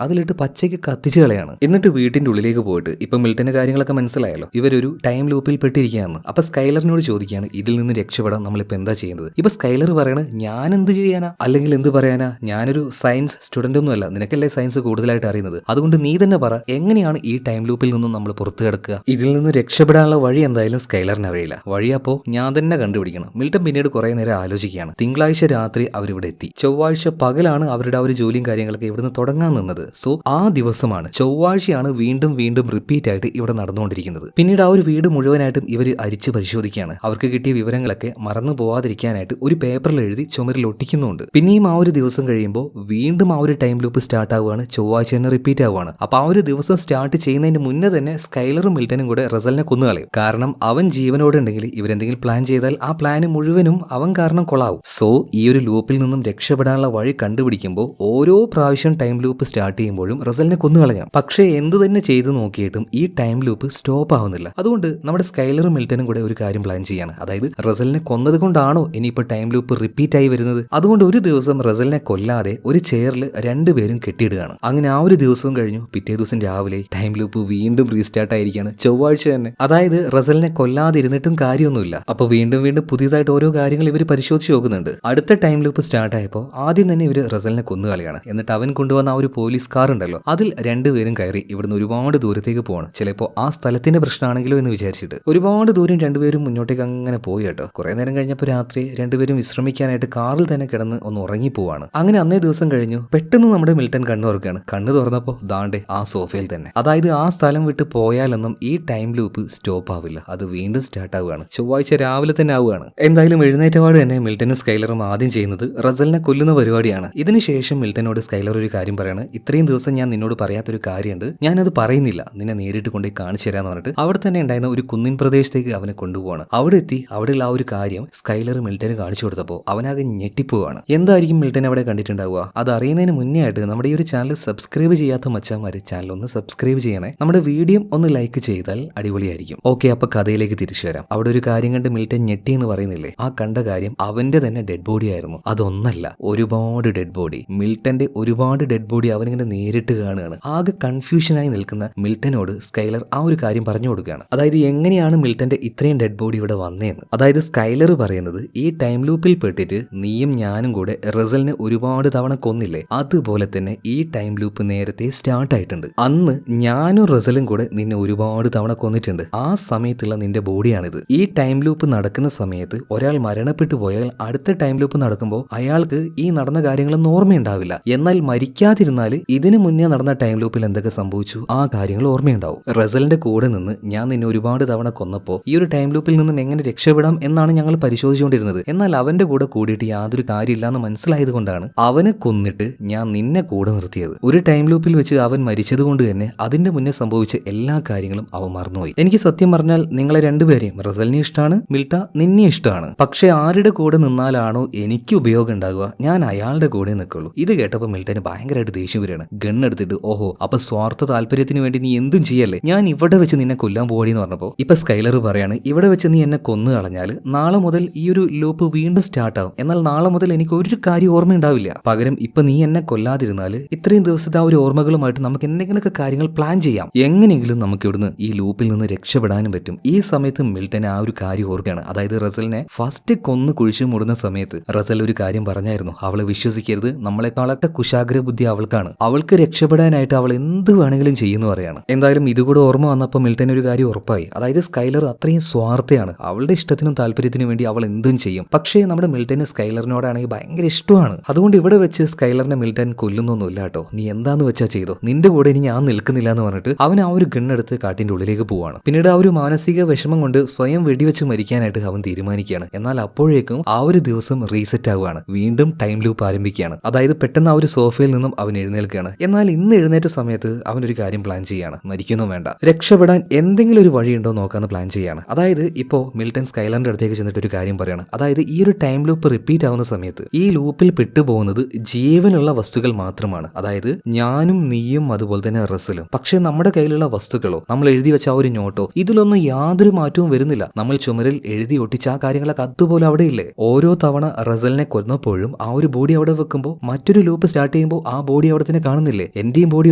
അതിലിട്ട് പച്ചയ്ക്ക് കത്തിച്ചു കളയാണ്. എന്നിട്ട് വീട്ടിന്റെ ഉള്ളിലേക്ക് പോയിട്ട് ഇപ്പൊ മിൽട്ടന്റെ കാര്യങ്ങളൊക്കെ മനസ്സിലായല്ലോ, ഇവരൊരു ടൈം ലൂപ്പിൽ പെട്ടിരിക്കുകയാണ്. അപ്പൊ സ്കൈലറിനോട് ചോദിക്കുകയാണ്, ഇതിൽ നിന്ന് രക്ഷപ്പെടാൻ നമ്മളിപ്പോ എന്താ ചെയ്യുന്നത്? ഇപ്പൊ സ്കൈലർ പറയണ, ഞാൻ എന്ത് ചെയ്യാനാ, അല്ലെങ്കിൽ എന്ത് പറയാനാ, ഞാനൊരു സയൻസ് സ്റ്റുഡന്റ് ഒന്നും അല്ല, നിനക്കല്ലേ സയൻസ് കൂടുതലായിട്ട് അറിയുന്നത്, അതുകൊണ്ട് നീ തന്നെ പറ, എങ്ങനെയാണ് ഈ ടൈം ലൂപ്പിൽ നിന്നും നമ്മൾ പുറത്തു കിടക്കുക? ഇതിൽ നിന്ന് രക്ഷപ്പെടാനുള്ള വഴി എന്തായാലും സ്കൈലറിന് അറിയില്ല. വഴി അപ്പോ ഞാൻ തന്നെ കണ്ടുപിടിക്കണം. മിൽട്ടൺ പിന്നീട് കുറെ നേരം ആലോചിക്കുകയാണ്. തിങ്കളാഴ്ച രാത്രി അവരിവിടെ എത്തി. ചൊവ്വാഴ്ച പകലാണ് അവരുടെ ആ ഒരു ജോലിയും കാര്യങ്ങളൊക്കെ ഇവിടുന്ന് തുടങ്ങാൻ നിന്നത്. സോ ആ ദിവസമാണ് ചൊവ്വാഴ്ചയാണ് വീണ്ടും റിപ്പീറ്റ് ആയിട്ട് ഇവിടെ നടന്നുകൊണ്ടിരിക്കുന്നത്. പിന്നീട് ആ ഒരു വീട് മുഴുവനായിട്ടും ഇവർ അരിച്ച് പരിശോധിക്കുകയാണ്. അവർക്ക് കിട്ടിയ വിവരങ്ങളൊക്കെ മറന്നു പോവാതിരിക്കാനായിട്ട് ഒരു പേപ്പറിൽ എഴുതി ചുമരിൽ ഒട്ടിക്കുന്നുണ്ട്. പിന്നെയും ആ ഒരു ദിവസം കഴിയുമ്പോൾ വീണ്ടും ആ ഒരു ടൈം ലൂപ്പ് സ്റ്റാർട്ട് ആവുകയാണ്. ചൊവ്വാഴ്ച തന്നെ റിപ്പീറ്റ് ആവുകയാണ്. അപ്പൊ ആ ഒരു ദിവസം സ്റ്റാർട്ട് ചെയ്യുന്നതിന് മുന്നേ തന്നെ സ്കൈലറും മിൽട്ടനും കൂടെ റസലിനെ കൊന്നുകളയും. കാരണം അവൻ ജീവനോടെ ഉണ്ടെങ്കിൽ ഇവരെന്തെങ്കിലും പ്ലാൻ ചെയ്താൽ ആ പ്ലാന് മുഴുവനും അവൻ കാരണം കൊളാവും. സോ ഈ ഒരു ലൂപ്പിൽ നിന്നും രക്ഷപ്പെടാനുള്ള വഴി കണ്ടുപിടിക്കുമ്പോൾ ഓരോ പ്രാവശ്യം ടൈം ലൂപ്പ് സ്റ്റാർട്ട് ചെയ്യുമ്പോഴും റസലിനെ കൊന്നുകളയാം. പക്ഷേ എന്ത് തന്നെ ചെയ്തു നോക്കിയിട്ടും ഈ ടൈം ലൂപ്പ് സ്റ്റോപ്പ് ആവുന്നില്ല. അതുകൊണ്ട് നമ്മുടെ സ്കൈലറും മിൽട്ടനും കൂടെ ഒരു കാര്യം പ്ലാൻ ചെയ്യാണ്. അതായത് റസലിനെ കൊന്നത് കൊണ്ടാണോ ഇനിയിപ്പോൾ ടൈം ലൂപ്പ് റിപ്പീറ്റ് ആയി വരുന്നത്? അതുകൊണ്ട് ഒരു ദിവസം റസലിനെ കൊല്ലാതെ ഒരു ചെയറിൽ രണ്ടുപേരും കെട്ടിയിടുകയാണ്. അങ്ങനെ ആ ഒരു ദിവസവും കഴിഞ്ഞു. പിറ്റേ ദിവസം രാവിലെ ടൈം ലൂപ്പ് വീണ്ടും റീസ്റ്റാർട്ട് ആയിരിക്കുകയാണ്. ചൊവ്വാഴ്ച തന്നെ. അതായത് റസലിനെ കൊല്ലാതിരുന്നിട്ടും കാര്യമൊന്നുമില്ല. അപ്പൊ വീണ്ടും പുതിയതായിട്ട് ഓരോ കാര്യങ്ങൾ ഇവർ പരിശോധിച്ച് നോക്കുന്നുണ്ട്. അടുത്ത ടൈം ലൂപ്പ് സ്റ്റാർട്ട് ആയപ്പോൾ ആദ്യം തന്നെ ഇവർ റസലിനെ കൊന്നുകളയാണ്. എന്നിട്ട് അവൻ കൊണ്ടുവന്ന ആ ഒരു പോലീസ് കാർ ഉണ്ടല്ലോ, അതിൽ രണ്ടുപേരും കയറി ഇവിടുന്ന് ഒരുപാട് ദൂരത്തേക്ക് പോകണം. ചിലപ്പോൾ ആ സ്ഥലത്തിന്റെ പ്രശ്നമാണെങ്കിലോ എന്ന് വിചാരിച്ചിട്ട് ഒരുപാട് ദൂരം രണ്ടുപേരും മുന്നോട്ടേക്ക് അങ്ങനെ പോയി കേട്ടോ. കുറെ നേരം കഴിഞ്ഞപ്പോൾ രാത്രി രണ്ടുപേരും വിശ്രമിക്കാനായിട്ട് കാറിൽ തന്നെ കിടന്ന് ഒന്ന് ഉറങ്ങിപ്പോവാണ്. അങ്ങനെ അന്നേ ദിവസം കഴിഞ്ഞു. പെട്ടെന്ന് നമ്മുടെ മിൽട്ടൺ കണ്ണു തുറക്കുകയാണ്. കണ്ണു തുറന്നപ്പോൾ ദാണ്ടെ ആ സോഫയിൽ തന്നെ. അതായത് ആ സ്ഥലം വിട്ട് പോയാലൊന്നും ഈ ടൈം ലൂപ്പ് സ്റ്റോപ്പ് ആവില്ല, അത് വീണ്ടും സ്റ്റാർട്ട് ആവുകയാണ്. ചൊവ്വാഴ്ച രാവിലെ തന്നെ ആവുകയാണ്. എന്തായാലും എഴുന്നേറ്റപാട് തന്നെ മിൽട്ടനും സ്കൈലറും ആദ്യം ചെയ്യുന്നത് റസലിനെ കൊല്ലുന്ന പരിപാടിയാണ്. ഇതിനുശേഷം മിൽട്ടനോട് സ്കൈലർ ഒരു കാര്യം പറയാണ്. ഇത്രയും ദിവസം ഞാൻ നിന്നോട് പറയാത്തൊരു കാര്യമുണ്ട്, ഞാനത് പറയുന്നില്ല, നിന്നെ നേരിട്ട് കൊണ്ട് കാണിച്ചു തരാന്ന് പറഞ്ഞിട്ട് അവിടെ തന്നെ ഉണ്ടായിരുന്ന ഒരു കുന്നിൻ പ്രദേശത്തേക്ക് അവനെ കൊണ്ടുപോവാണ്. അവിടെ എത്തി അവിടെയുള്ള ആ ഒരു കാര്യം സ്കൈലർ മിൽട്ടന് കാണിച്ചു കൊടുത്തപ്പോൾ അവനാകെ ഞെട്ടിപ്പോവാണ്. എന്തായിരിക്കും മിൽട്ടൻ അവിടെ കണ്ടിട്ടുണ്ടാവുക? അത് അറിയുന്നതിന് മുന്നേ ആയിട്ട് നമ്മുടെ ഈ ഒരു ചാനൽ സബ്സ്ക്രൈബ് ചെയ്യാത്ത മച്ചാന്മാര് ചാനൽ ഒന്ന് സബ്സ്ക്രൈബ് ചെയ്യണേ. നമ്മുടെ വീഡിയോ ഒന്ന് ലൈക്ക് ചെയ്താൽ അടിപൊളിയായിരിക്കും. ഓക്കെ, അപ്പൊ കഥയിലേക്ക് തിരിച്ചു വരാം. അവിടെ ഒരു കാര്യം കണ്ട് മിൽട്ടൻ ഞെട്ടി എന്ന് പറയുന്നില്ലേ, ആ കണ്ട കാര്യം അവന്റെ തന്നെ ഡെഡ് ബോഡി ആയിരുന്നു. അതൊന്നല്ല, ഒരുപാട് ഡെഡ് ബോഡി. മിൽട്ടന്റെ ഒരുപാട് ഡെഡ് ബോഡി അവനിങ്ങനെ നേരിട്ട് കാണുകയാണ്. ആകെ കൺഫ്യൂഷനായി നിൽക്കുന്ന മിൽട്ടനോട് സ്കൈലർ ആ ഒരു കാര്യം പറഞ്ഞു കൊടുക്കുകയാണ്. അതായത് എങ്ങനെയാണ് മിൽട്ടന്റെ ഇത്രയും ഡെഡ് ബോഡി ഇവിടെ വന്നേന്ന്. അതായത് സ്കൈലർ പറയുന്നത്, ഈ ടൈം ലൂപ്പിൽ പെട്ടിട്ട് നീയും ഞാനും കൂടെ റസലിനെ ഒരുപാട് തവണ കൊന്നില്ലേ, അതുപോലെ തന്നെ ഈ ടൈം ലൂപ്പ് നേരത്തെ സ്റ്റാർട്ട് ആയിട്ടുണ്ട്. അന്ന് ഞാനും റസലും കൂടെ നിന്നെ ഒരുപാട് തവണ കൊന്നിട്ടുണ്ട്. ആ സമയത്തുള്ള നിന്റെ ബോഡിയാണിത്. ഈ ടൈം ലൂപ്പ് നടക്കുന്ന സമയത്ത് ഒരാൾ മരണപ്പെട്ടു പോയാൽ അടുത്ത ടൈം ലൂപ്പ് നടക്കുമ്പോൾ അയാൾക്ക് ഈ നടന്ന കാര്യങ്ങളൊന്നും ഓർമ്മയുണ്ടാവില്ല. എന്നാൽ മരിക്കാതിരുന്നാൽ ഇതിനു മുന്നേ നടന്ന ടൈം ലൂപ്പിൽ എന്തൊക്കെ സംഭവിച്ചു ആ കാര്യങ്ങൾ ഓർമ്മയുണ്ടാവും. റസലിന്റെ കൂടെ നിന്ന് ഞാൻ നിന്നെ ഒരുപാട് തവണ കൊന്നപ്പോൾ ഈ ഒരു ടൈം ലൂപ്പിൽ നിന്നും എങ്ങനെ രക്ഷപ്പെടാം എന്നാണ് ഞങ്ങൾ പരിശോധിച്ചുകൊണ്ടിരുന്നത്. എന്നാൽ അവന്റെ കൂടെ കൂടിയിട്ട് യാതൊരു കാര്യമില്ലാന്ന് മനസ്സിലായത് കൊണ്ടാണ് അവനെ കൊന്നിട്ട് ഞാൻ നിന്നെ കൂടെ നിർത്തിയത്. ഒരു ടൈം ലൂപ്പിൽ വെച്ച് അവൻ മരിച്ചത് കൊണ്ട് തന്നെ അതിന്റെ മുന്നേ സംഭവിച്ച എല്ലാ കാര്യങ്ങളും അവൻ മറന്നുപോയി. എനിക്ക് സത്യം പറഞ്ഞാൽ നിങ്ങളെ രണ്ടുപേരെയും, റസലിനെ ഇഷ്ടമാണ്, മിൽട്ട നിന്നെ ഇഷ്ടമാണ്. പക്ഷെ ആരുടെ കൂടെ നിന്നാലാണോ എനിക്ക് ഉപയോഗം ഉണ്ടാകുക, ഞാൻ അയാളുടെ കൂടെ നിൽക്കുള്ളൂ. ഇത് കേട്ടപ്പോൾ മിൽട്ടന് ഭയങ്കരമായിട്ട് ദേഷ്യം വരികയാണ്. ഗണ്ണെടുത്തിട്ട്, ഓഹോ അപ്പൊ സ്വാർത്ഥ താല്പര്യത്തിന് വേണ്ടി നീ എന്തും ചെയ്യല്ലേ, ഞാൻ ഇവിടെ വെച്ച് നിന്നെ കൊല്ലാൻ പോകടി എന്ന് പറഞ്ഞപ്പോൾ ഇപ്പൊ സ്കൈലർ പറയാണ്, ഇവിടെ വെച്ച് നീ എന്നെ കൊന്നു കളഞ്ഞാൽ നാളെ മുതൽ ഈ ഒരു ലൂപ്പ് വീണ്ടും സ്റ്റാർട്ട് ആവും. എന്നാൽ നാളെ മുതൽ എനിക്ക് ഒരു കാര്യം ഓർമ്മയുണ്ടാവില്ല. പകരം ഇപ്പൊ നീ എന്നെ കൊല്ലാതിരുന്നാൽ ഇത്രയും ദിവസത്തെ ആ ഒരു ഓർമ്മകളുമായിട്ട് നമുക്ക് എന്തെങ്കിലുമൊക്കെ കാര്യങ്ങൾ പ്ലാൻ ചെയ്യാം. എങ്ങനെയെങ്കിലും നമുക്ക് ഇവിടുന്ന് ഈ ലൂപ്പിൽ നിന്ന് രക്ഷപ്പെടാനും പറ്റും. ഈ സമയത്ത് മിൽട്ടൻ ആ ഒരു കാര്യം ഓർക്കുകയാണ്. അതായത് റസലിനെ ഫസ്റ്റ് കൊന്ന് കുഴിച്ചു മൂടുന്ന സമയത്ത് റസൽ ഒരു കാര്യം പറഞ്ഞായിരുന്നു, അവളെ വിശ്വസിക്കരുത്, നമ്മളെക്കാളൊക്കെ കുശാഗ്ര ബുദ്ധി അവൾക്കാണ്, അവൾക്ക് രക്ഷപ്പെടാനായിട്ട് അവൾ എന്ത് വേണമെങ്കിലും ചെയ്യുന്നു പറയാണ്. എന്തായാലും ഇതുകൂടെ ഓർമ്മ വന്നപ്പോൾ മിൽട്ടൻ ഒരു കാര്യം ഉറപ്പായി. അതായത് സ്കൈലർ അത്രയും സ്വാർത്ഥയാണ്, അവളുടെ ഇഷ്ടത്തിനും താല്പര്യത്തിനും വേണ്ടി അവൾ എന്തും ചെയ്യും. പക്ഷേ നമ്മുടെ മിൽട്ടന് സ്കൈലറിനോടാണെങ്കിൽ ഭയങ്കര ഇഷ്ടമാണ്. അതുകൊണ്ട് ഇവിടെ വെച്ച് സ്കൈലറിനെ മിൽട്ടൻ കൊല്ലുന്നൊന്നുമില്ല കേട്ടോ, നീ എന്താന്ന് വെച്ചാൽ ചെയ്തോ, നിന്റെ കൂടെ ഇനി ഞാൻ നിൽക്കുന്നില്ല എന്ന് പറഞ്ഞിട്ട് അവൻ ആ ഒരു ഗണ്ണെടുത്ത് കാട്ടിന്റെ ഉള്ളിലേക്ക് പോവാണ്. പിന്നീട് ആ ഒരു മാനസിക വിഷമം കൊണ്ട് സ്വയം വെടിവെച്ച് മരിക്കാനായിട്ട് അവൻ തീരുമാനിക്കുകയാണ്. എന്നാൽ അപ്പോഴേക്കും ആ ഒരു ദിവസം റീസെറ്റ് ആവുകയാണ്, വീണ്ടും ടൈം ലൂപ്പ് ആരംഭിക്കുകയാണ്. അതായത് പെട്ടെന്ന് ആ ഒരു സോഫയിൽ നിന്നും അവൻ എഴുന്നേൽക്കുകയാണ്. എന്നാൽ ഇന്ന് എഴുന്നേറ്റ സമയത്ത് അവനൊരു കാര്യം പ്ലാൻ ചെയ്യാണ്, മരിക്കുന്നു വേണ്ട, രക്ഷപ്പെടാൻ എന്തെങ്കിലും ഒരു വഴിയുണ്ടോ നോക്കാന്ന് പ്ലാൻ ചെയ്യാണ്. അതായത് ഇപ്പോ മിൽട്ടൻ സ്കൈലറിന്റെ അടുത്തേക്ക് ചെന്നിട്ട് ഒരു കാര്യം പറയാണ്. അതായത് ഈ ഒരു ടൈം ലൂപ്പ് റിപ്പീറ്റ് ആവുന്ന സമയത്ത് ഈ ലൂപ്പിൽ പെട്ടുപോകുന്നത് ജീവനുള്ള വസ്തുക്കൾ മാത്രമാണ്. അതായത് ഞാനും നീയും അതുപോലെ തന്നെ റസലും. പക്ഷെ നമ്മുടെ കയ്യിലുള്ള വസ്തുക്കളോ നമ്മൾ എഴുതി വെച്ച ആ ഒരു നോട്ടോ ഇതിലൊന്നും യാതൊരു മാറ്റവും വരുന്നില്ല. നമ്മൾ ചുമരിൽ എഴുതി ഒട്ടിച്ച ആ കാര്യങ്ങളൊക്കെ അതുപോലെ അവിടെ ഇല്ലേ. ഓരോ തവണ റസലിനെ കൊന്നപ്പോഴും ആ ഒരു ബോഡി അവിടെ വെക്കുമ്പോൾ മറ്റൊരു ലൂപ്പ് സ്റ്റാർട്ട് ചെയ്യുമ്പോൾ ആ ബോഡി അവിടെ തന്നെ കാണുന്നില്ലേ. എന്റെയും ബോഡി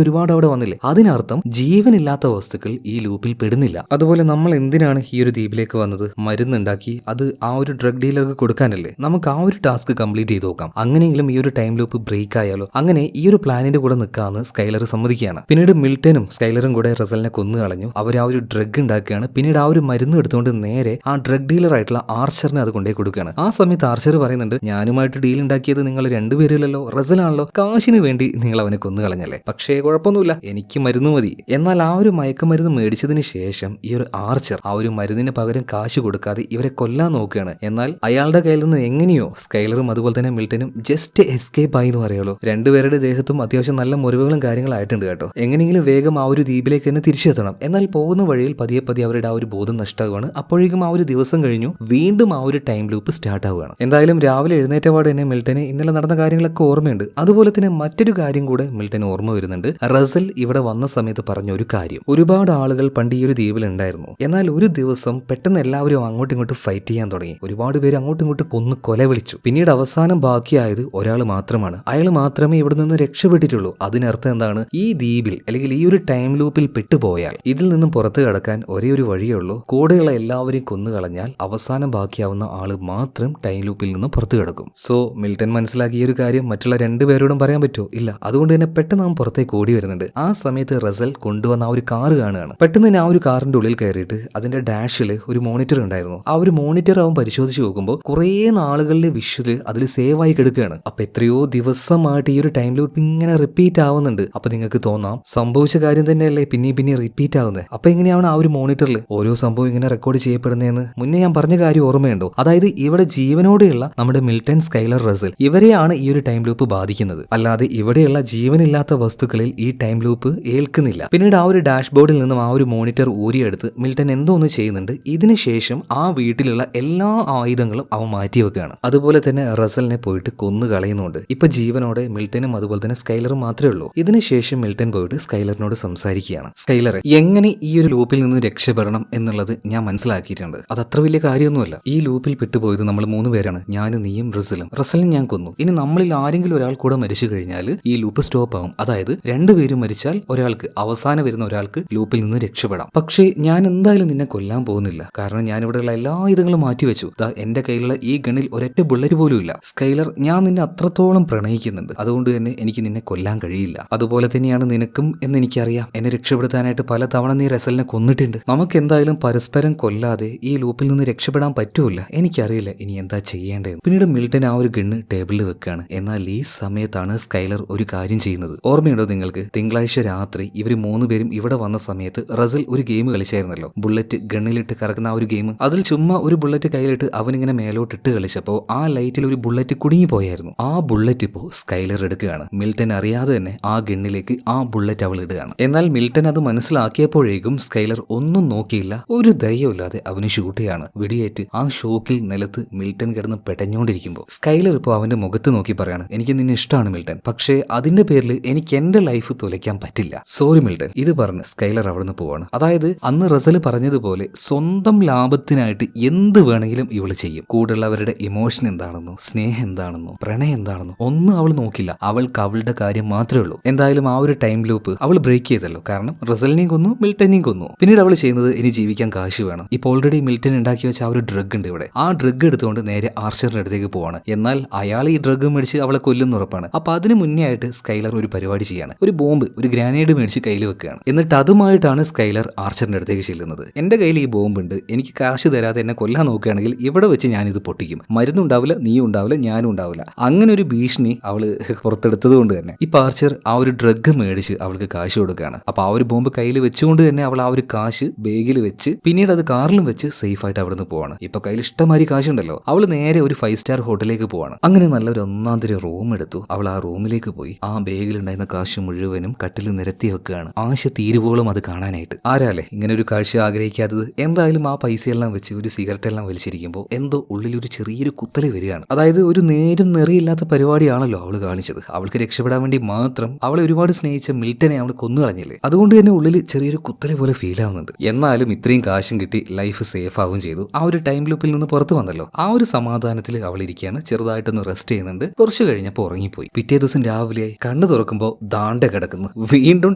ഒരുപാട് അവിടെ വന്നില്ലേ. അതിനർത്ഥം ജീവനില്ലാത്ത വസ്തുക്കൾ ഈ ലൂപ്പിൽ പെടുന്നില്ല. അതുപോലെ നമ്മൾ എന്തിനാണ് ഈ ഒരു ദ്വീപിലേക്ക് വന്നത്, മരുന്നുണ്ടാക്കി അത് ആ ഒരു ഡ്രഗ് ഡീലർക്ക് കൊടുക്കാനല്ലേ. നമുക്ക് ആ ഒരു ടാസ്ക് കംപ്ലീറ്റ് ചെയ്ത് നോക്കാം, അങ്ങനെയെങ്കിലും ഈ ഒരു ടൈം ലൂപ്പ് ബ്രേക്ക് ആയാലോ. അങ്ങനെ ഈ ഒരു പ്ലാനിന്റെ കൂടെ നിൽക്കാന്ന് സ്കൈലർ സമ്മതിക്കുകയാണ്. പിന്നീട് മിൽട്ടനും സ്കൈലറും കൂടെ റസലിനെ കൊന്നു കളഞ്ഞു. അവർ ആ ഒരു ഡ്രഗ് ഉണ്ടാക്കുകയാണ്. പിന്നീട് ആ ഒരു മരുന്ന് എടുത്തുകൊണ്ട് നേരെ ആ ഡ്രഗ് ഡീലർ ആയിട്ടുള്ള ആർച്ചറിനെ അത് കൊണ്ടേ കൊടുക്കുകയാണ്. ആ സമയത്ത് ആർച്ചർ പറയുന്നുണ്ട്, ഞാനുമായിട്ട് ഡീൽ ഉണ്ടാക്കിയത് നിങ്ങൾ രണ്ടുപേരിലല്ലോ, റസലാണല്ലോ, കാശിന് വേണ്ടി നിങ്ങൾ അവനെ കൊന്നു കളഞ്ഞല്ലേ. പക്ഷേ കുഴപ്പമൊന്നുമില്ല, എനിക്ക് മരുന്ന് മതി. എന്നാൽ ആ ഒരു മയക്കുമരുന്ന് മേടിച്ചതിന് ശേഷം ഈ ഒരു ആർച്ചർ ആ ഒരു മരുന്നിന് പകരം കാശ് കൊടുക്കാതെ ഇവരെ കൊല്ലാൻ നോക്കുകയാണ്. എന്നാൽ അയാളുടെ കയ്യിൽ നിന്ന് എങ്ങനെയോ സ്കൈലറും അതുപോലെ തന്നെ മിൽട്ടനും ജസ്റ്റ് എസ്കേപ്പ് ആയി എന്ന് പറയുള്ളൂ. രണ്ടുപേരുടെ ദേഹത്തും അത്യാവശ്യം നല്ല മുറിവുകളും കാര്യങ്ങളായിട്ടുണ്ട് കേട്ടോ. എങ്ങനെയെങ്കിലും വേഗം ആ ഒരു ദ്വീപിലേക്ക് തന്നെ തിരിച്ചെത്തണം. എന്നാൽ പോകുന്ന വഴിയിൽ പതിയെ പതിയെ അവരുടെ ആ ഒരു ബോധം നഷ്ടമാവുകയാണ്. അപ്പോഴേക്കും ആ ഒരു ദിവസം കഴിഞ്ഞു, വീണ്ടും ആ ഒരു ടൈം ലൂപ്പ് സ്റ്റാർട്ട് ആവുകയാണ്. എന്തായാലും രാവിലെ എഴുന്നേറ്റപാട് തന്നെ മിൽട്ടന് ഇന്നലെ നടന്ന കാര്യങ്ങളൊക്കെ ഓർമ്മയുണ്ട്. അതുപോലെ തന്നെ മറ്റൊരു കാര്യം കൂടെ മിൽട്ടന് ഓർമ്മ വരുന്നുണ്ട്. റസൽ ഇവിടെ വന്ന സമയത്ത് പറഞ്ഞ ഒരു കാര്യം, ഒരുപാട് ആളുകൾ പണ്ട് ഈ ഒരു ദ്വീപിൽ ഉണ്ടായിരുന്നു. എന്നാൽ ഒരു ദിവസം പെട്ടെന്ന് എല്ലാവരും അങ്ങോട്ടും ഇങ്ങോട്ടും ഫൈറ്റ് ചെയ്യാൻ തുടങ്ങി. ഒരുപാട് പേര് അങ്ങോട്ടും ഇങ്ങോട്ടും കൊന്ന് കൊല വിളിച്ചു. പിന്നീട് അവസാനം ബാക്കിയായത് ഒരാൾ മാത്രമാണ്. അയാൾ മാത്രമേ ഇവിടെ നിന്ന് രക്ഷപ്പെട്ടിട്ടുള്ളൂ. അതിനർത്ഥം എന്താണ്, ഈ ദ്വീപിൽ അല്ലെങ്കിൽ ഈ ഒരു ടൈം ലൂപ്പിൽ പെട്ടുപോയാൽ ഇതിൽ നിന്നും പുറത്തു കടക്കാൻ ഒരേ ഒരു വഴിയേ ഉള്ളൂ, കൂടെയുള്ള എല്ലാവരെയും കൊന്നു കളഞ്ഞാൽ അവസാനം ബാക്കിയാവുന്ന ആള് മാത്രം ടൈം ലൂപ്പിൽ നിന്ന് പുറത്തു കിടക്കും. സോ മിൽട്ടൻ മനസ്സിലാക്കിയ ഒരു കാര്യം മറ്റുള്ള രണ്ടുപേരോടും പറയാൻ പറ്റുമോ? ഇല്ല. അതുകൊണ്ട് തന്നെ പെട്ടെന്ന് അവൻ പുറത്തേക്ക് ഓടി വരുന്നുണ്ട്. ആ സമയത്ത് റസൽ കൊണ്ടുവന്ന ആ ഒരു കാറ് കാണുകയാണ്. പെട്ടെന്ന് തന്നെ ആ ഒരു കാറിന്റെ ഉള്ളിൽ കയറിയിട്ട് അതിന്റെ ഡാഷിൽ ഒരു മോണിറ്റർ ഉണ്ടായിരുന്നു. ആ ഒരു മോണിറ്റർ അവൻ പരിശോധിച്ച് നോക്കുമ്പോൾ നോക്കുമ്പോൾ കുറേ നാളുകളിലെ വിഷ്വല് അതിൽ സേവ് ആയി കിടക്കുകയാണ്. അപ്പൊ എത്രയോ ദിവസമായിട്ട് ഈ ഒരു ടൈം ലൂപ്പ് ഇങ്ങനെ റിപ്പീറ്റ് ആവുന്നുണ്ട്. അപ്പൊ നിങ്ങൾക്ക് തോന്നാം സംഭവിച്ച കാര്യം തന്നെയല്ലേ പിന്നെ റിപ്പീറ്റ് ആവുന്നത്. അപ്പൊ എങ്ങനെയാണ് ആ ഒരു മോണിറ്ററിൽ ഓരോ സംഭവം ഇങ്ങനെ റെക്കോർഡ് ചെയ്യപ്പെടുന്നതെന്ന് മുന്നേ ഞാൻ പറഞ്ഞ കാര്യം ഓർമ്മയുണ്ടോ? അതായത് ഇവിടെ ജീവനോടെയുള്ള നമ്മുടെ മിൽട്ടൺ, സ്കൈലർ, റസൽ ഇവരെയാണ് ഈ ഒരു ടൈം ലൂപ്പ് ബാധിക്കുന്നത്. അല്ലാതെ ഇവിടെയുള്ള ജീവനില്ലാത്ത വസ്തുക്കളിൽ ഈ ടൈം ലൂപ്പ് ഏൽക്കുന്നില്ല. പിന്നീട് ആ ഒരു ഡാഷ്ബോർഡിൽ നിന്നും ആ ഒരു മോണിറ്റർ ഊരിയെടുത്ത് മിൽട്ടൺ എന്തോ ഒന്ന് ചെയ്യുന്നുണ്ട്. ഇതിനുശേഷം ആ വീട്ടിലുള്ള എല്ലാ ആയുധങ്ങളും അവൻ മാറ്റിവെക്കുകയാണ്. അതുപോലെ തന്നെ റസലിനെ പോയിട്ട് കൊന്നു കളയുന്നുണ്ട്. ഇപ്പൊ ജീവനോടെ മിൽട്ടനും അതുപോലെ തന്നെ സ്കൈലറും മാത്രമേ ഉള്ളൂ. ഇതിനുശേഷം മിൽട്ടൺ പോയിട്ട് സ്കൈലറിനോട് സംസാരിക്കുകയാണ്. സ്കൈലറെ, എങ്ങനെ ഈ ഒരു ലൂപ്പിൽ നിന്ന് രക്ഷപ്പെടണം എന്നുള്ളത് ഞാൻ മനസ്സിലാക്കിയിട്ടുണ്ട്. അത് അത്ര വലിയ കാര്യമൊന്നുമല്ല. ഈ ലൂപ്പിൽ പെട്ടുപോയത് നമ്മൾ 3 പേരാണ്, ഞാനും നീയും റസലും. റസലിനെ ഞാൻ കൊന്നു. ഇനി നമ്മളിൽ ആരെങ്കിലും ഒരാൾ കൂടെ മരിച്ചു കഴിഞ്ഞാൽ ഈ ലൂപ്പ് സ്റ്റോപ്പ് ആവും. അതായത് 2 പേരും മരിച്ചാൽ ഒരാൾക്ക്, അവസാനം വരുന്ന ഒരാൾക്ക് ലൂപ്പിൽ നിന്ന് രക്ഷപ്പെടാം. പക്ഷേ ഞാൻ എന്തായാലും നിന്നെ കൊല്ലാൻ പോകുന്നില്ല. കാരണം ഞാൻ ഇവിടെയുള്ള എല്ലാ ആയുധങ്ങളും മാറ്റിവെച്ചു. എന്റെ കയ്യിലുള്ള ഈ ഗണ്ണിൽ ഒരൊറ്റ ബുള്ളറ്റ് പോലും ഇല്ല. സ്കൈലർ, ഞാൻ നിന്നെ അത്രത്തോളം പ്രണയിക്കുന്നുണ്ട്. അതുകൊണ്ട് തന്നെ എനിക്ക് നിന്നെ കൊല്ലാൻ കഴിയില്ല. അതുപോലെ തന്നെയാണ് നിനക്കും എന്ന് എനിക്കറിയാം. എന്നെ രക്ഷപ്പെടുത്താനായിട്ട് പല തവണ നീ റസലിനെ കൊന്നിട്ടുണ്ട്. നമുക്ക് എന്തായാലും പരസ്പരം കൊല്ലാതെ ഈ ലൂപ്പിൽ നിന്ന് രക്ഷപ്പെടാൻ പറ്റൂല. എനിക്കറിയില്ല ഇനി എന്താ ചെയ്യേണ്ടത്. പിന്നീട് മിൽട്ടൺ ആ ഒരു ഗണ്ണ് ടേബിളിൽ വെക്കുകയാണ്. എന്നാൽ ഈ സമയത്താണ് സ്കൈലർ ഒരു കാര്യം ചെയ്യുന്നത്. ഓർമ്മയുണ്ടോ നിങ്ങൾക്ക്? തിങ്കളാഴ്ച രാത്രി ഇവർ 3 പേരും ഇവിടെ വന്ന സമയത്ത് റസൽ ഒരു ഗെയിം കളിച്ചായിരുന്നല്ലോ, ബുള്ളറ്റ് ഗണ്ണിലിട്ട് കറക്കുന്ന ആ ഒരു ഗെയിം. അതിൽ ചുമ്മാ ഒരു ബുള്ളറ്റ് കയ്യിലിട്ട് അവനിങ്ങനെ മേലോട്ടിട്ട് കളിച്ചപ്പോൾ ആ ലൈറ്റിൽ ഒരു ബുള്ളറ്റ് കുടുങ്ങി പോയായിരുന്നു. ആ ബുള്ളറ്റ് ഇപ്പോൾ സ്കൈലർ എടുക്കുകയാണ്. മിൽട്ടൺ അറിയാതെ തന്നെ ആ ഗണ്ണിലേക്ക് ആ ബുള്ളറ്റ് അവൾ ഇടുകയാണ്. എന്നാൽ മിൽട്ടൺ അത് മനസ്സിലാക്കിയപ്പോഴേക്കും സ്കൈലർ ഒന്നും നോക്കിയില്ല. ഒരു ദയമില്ലാതെ അവന് ഷൂട്ട് ചെയ്യാണ്. വെടിയേറ്റ് ആ ഷോക്കിൽ നിലത്ത് മിൽട്ടൺ കിടന്ന് പെടഞ്ഞുകൊണ്ടിരിക്കുമ്പോൾ സ്കൈലർ ഇപ്പോൾ അവന്റെ മുഖത്ത് നോക്കി പറയാണ്, എനിക്ക് നിന്നെ ഇഷ്ടമാണ് മിൽട്ടൺ, പക്ഷേ അതിന്റെ പേരിൽ എനിക്ക് എന്റെ ലൈഫ് തുലയ്ക്കാൻ പറ്റില്ല. Sorry Milton. ഇത് പറഞ്ഞ് സ്കൈലർ അവിടുന്ന് പോവാണ്. അതായത് അന്ന് റസൽ പറഞ്ഞതുപോലെ സ്വന്തം ലാഭത്തിനായിട്ട് എന്ത് വേണമെങ്കിലും ഇവള് ചെയ്യും. കൂടുള്ളവരുടെ ഇമോഷൻ എന്താണെന്നോ, സ്നേഹം എന്താണെന്നോ, പ്രണയം എന്താണെന്നോ ഒന്നും അവൾ നോക്കില്ല. അവൾക്ക് അവളുടെ കാര്യം മാത്രമേ ഉള്ളൂ. എന്തായാലും ആ ഒരു ടൈം ലൂപ്പ് അവൾ ബ്രേക്ക് ചെയ്തല്ലോ. കാരണം റസലിനെയും കൊന്നു, മിൽട്ടനെയും കൊന്നു. പിന്നീട് അവൾ ചെയ്യുന്നത്, ഇനി ജീവിക്കാൻ കാശ് വേണം. ഇപ്പോൾ ഓൾറെഡി മിൽട്ടൺ ഉണ്ടാക്കി വെച്ച ആ ഒരു ഡ്രഗ് ഉണ്ട് ഇവിടെ. ആ ഡ്രഗ് എടുത്തുകൊണ്ട് നേരെ ആർച്ചറിന്റെ അടുത്തേക്ക് പോവാണ്. എന്നാൽ അയാൾ ഈ ഡ്രഗ് മേടിച്ച് അവളെ കൊല്ലുന്ന ഉറപ്പാണ്. അപ്പൊ അതിന് മുന്നേ ആയിട്ട് സ്കൈലർ ഒരു പരിപാടി ചെയ്യാണ്. ഒരു ബോംബ്, ഒരു ഗ്രാനേഡ് മേടിച്ച് കയ്യിൽ വെക്കുകയാണ്. എന്നിട്ട് അതുമായിട്ടാണ് സ്കൈലർ ആർച്ചറിന്റെ അടുത്തേക്ക് ചെല്ലുന്നത്. എന്റെ കയ്യിൽ ഈ ബോംബ് ഉണ്ട്, എനിക്ക് കാശ് തരാതെ എന്നെ കൊല്ലാൻ നോക്കുകയാണെങ്കിൽ ഇവിടെ വെച്ച് ഞാനിത് പൊട്ടിക്കും. മരുന്നുണ്ടാവില്ല, നീയും ഉണ്ടാവില്ല, ഞാനും ഉണ്ടാവില്ല. അങ്ങനെ ഒരു ഭീഷണി അവള് പുറത്തെടുത്തത് കൊണ്ട് തന്നെ ഈ ആർച്ചർ ആ ഒരു ഡ്രഗ് മേടിച്ച് അവൾക്ക് കാശ് കൊടുക്കുകയാണ്. അപ്പൊ ആ ഒരു ബോംബ് കയ്യിൽ വെച്ചുകൊണ്ട് തന്നെ അവൾ ആ ഒരു കാശ് ബാഗിൽ വെച്ച് പിന്നീട് അത് കാറിലും വെച്ച് സേഫ് ആയിട്ട് അവിടുന്ന് പോവാണ്. ഇപ്പൊ കയ്യിൽ ഇഷ്ടമാതിരി കാശുണ്ടല്ലോ. അവൾ നേരെ ഒരു 5 സ്റ്റാർ ഹോട്ടലിലേക്ക് പോവാണ്. അങ്ങനെ നല്ലൊരു 1-ാം റൂം എടുത്തു. അവൾ ആ റൂമിലേക്ക് പോയി ആ ബാഗിലുണ്ടായിരുന്ന കാശ് മുഴുവനും കട്ടിൽ നിരത്തി വെക്കുകയാണ്. ആശ തീരുവോളം അത് കാണാനായിട്ട്. ആരാലേ ഇങ്ങനെ ഒരു കാഴ്ച ആഗ്രഹിക്കാത്തത്? എന്തായാലും ആ പൈസയെല്ലാം വെച്ച് ഒരു സിഗരറ്റ് എല്ലാം വലിച്ചിരിക്കുമ്പോൾ എന്തോ ഉള്ളിലൊരു ചെറിയൊരു കുത്തല് വരികയാണ്. അതായത് ഒരു നേരും നെറിയില്ലാത്ത പരിപാടിയാണല്ലോ അവള് കാണിച്ചത്. അവൾക്ക് രക്ഷപ്പെടാൻ വേണ്ടി മാത്രം അവളെ ഒരുപാട് സ്നേഹിച്ച മിൽട്ടനെ അവൾ കൊന്നു കളഞ്ഞില്ലേ. അതുകൊണ്ട് തന്നെ ഉള്ളിൽ ചെറിയൊരു കുത്തല് പോലെ ഫീൽ ആവുന്നുണ്ട്. എന്നാലും ഇത്രയും കാശും കിട്ടി, ലൈഫ് സേഫ് ആവുകയും ചെയ്തു. ആ ഒരു ടൈം ലൂപ്പിൽ നിന്ന് പുറത്തു വന്നല്ലോ. ആ ഒരു സമാധാനത്തിൽ അവൾ ഇരിക്കുകയാണ്. ചെറുതായിട്ടൊന്ന് റെസ്റ്റ് ചെയ്യുന്നുണ്ട്. കുറച്ച് കഴിഞ്ഞപ്പോൾ ഉറങ്ങിപ്പോയി. പിറ്റേ ദിവസം രാവിലെയായി കണ്ണു തുറക്കുമ്പോൾ ദാണ്ടെ കിടക്കുന്നു. വീണ്ടും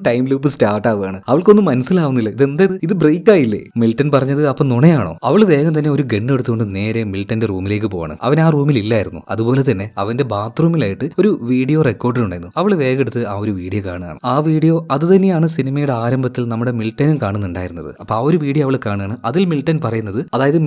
ടൈം ലൂപ്പ് സ്റ്റാർട്ട് ആവുകയാണ്. അവൾക്കൊന്നും മനസ്സിലാവുന്നില്ല, ഇത് ബ്രേക്ക് ആയില്ലേ? മിൽട്ടൺ പറഞ്ഞത് അപ്പൊ നുണയാണോ? അവൾ വേഗം തന്നെ ഒരു ഗണ്ണ് എടുത്തുകൊണ്ട് നേരെ മിൽട്ടന്റെ റൂമിലേക്ക് പോവാണ്. അവൻ ആ റൂമിൽ ഇല്ലായിരുന്നു. അതുപോലെ തന്നെ അവന്റെ ബാത്റൂമിലായിട്ട് ഒരു വീഡിയോ റെക്കോർഡർ ഉണ്ടായിരുന്നു. അവൾ വേഗം എടുത്ത് ആ ഒരു വീഡിയോ കാണുകയാണ്. ആ വീഡിയോ അത് തന്നെയാണ് സിനിമയുടെ ആരംഭത്തിൽ നമ്മുടെ മിൽട്ടനും കാണുന്നുണ്ടായിരുന്നത്. അപ്പൊ ആ ഒരു വീഡിയോ അവൾ കാണുകയാണ്. അതിൽ മിൽട്ടൺ പറയുന്നത്, അതായത്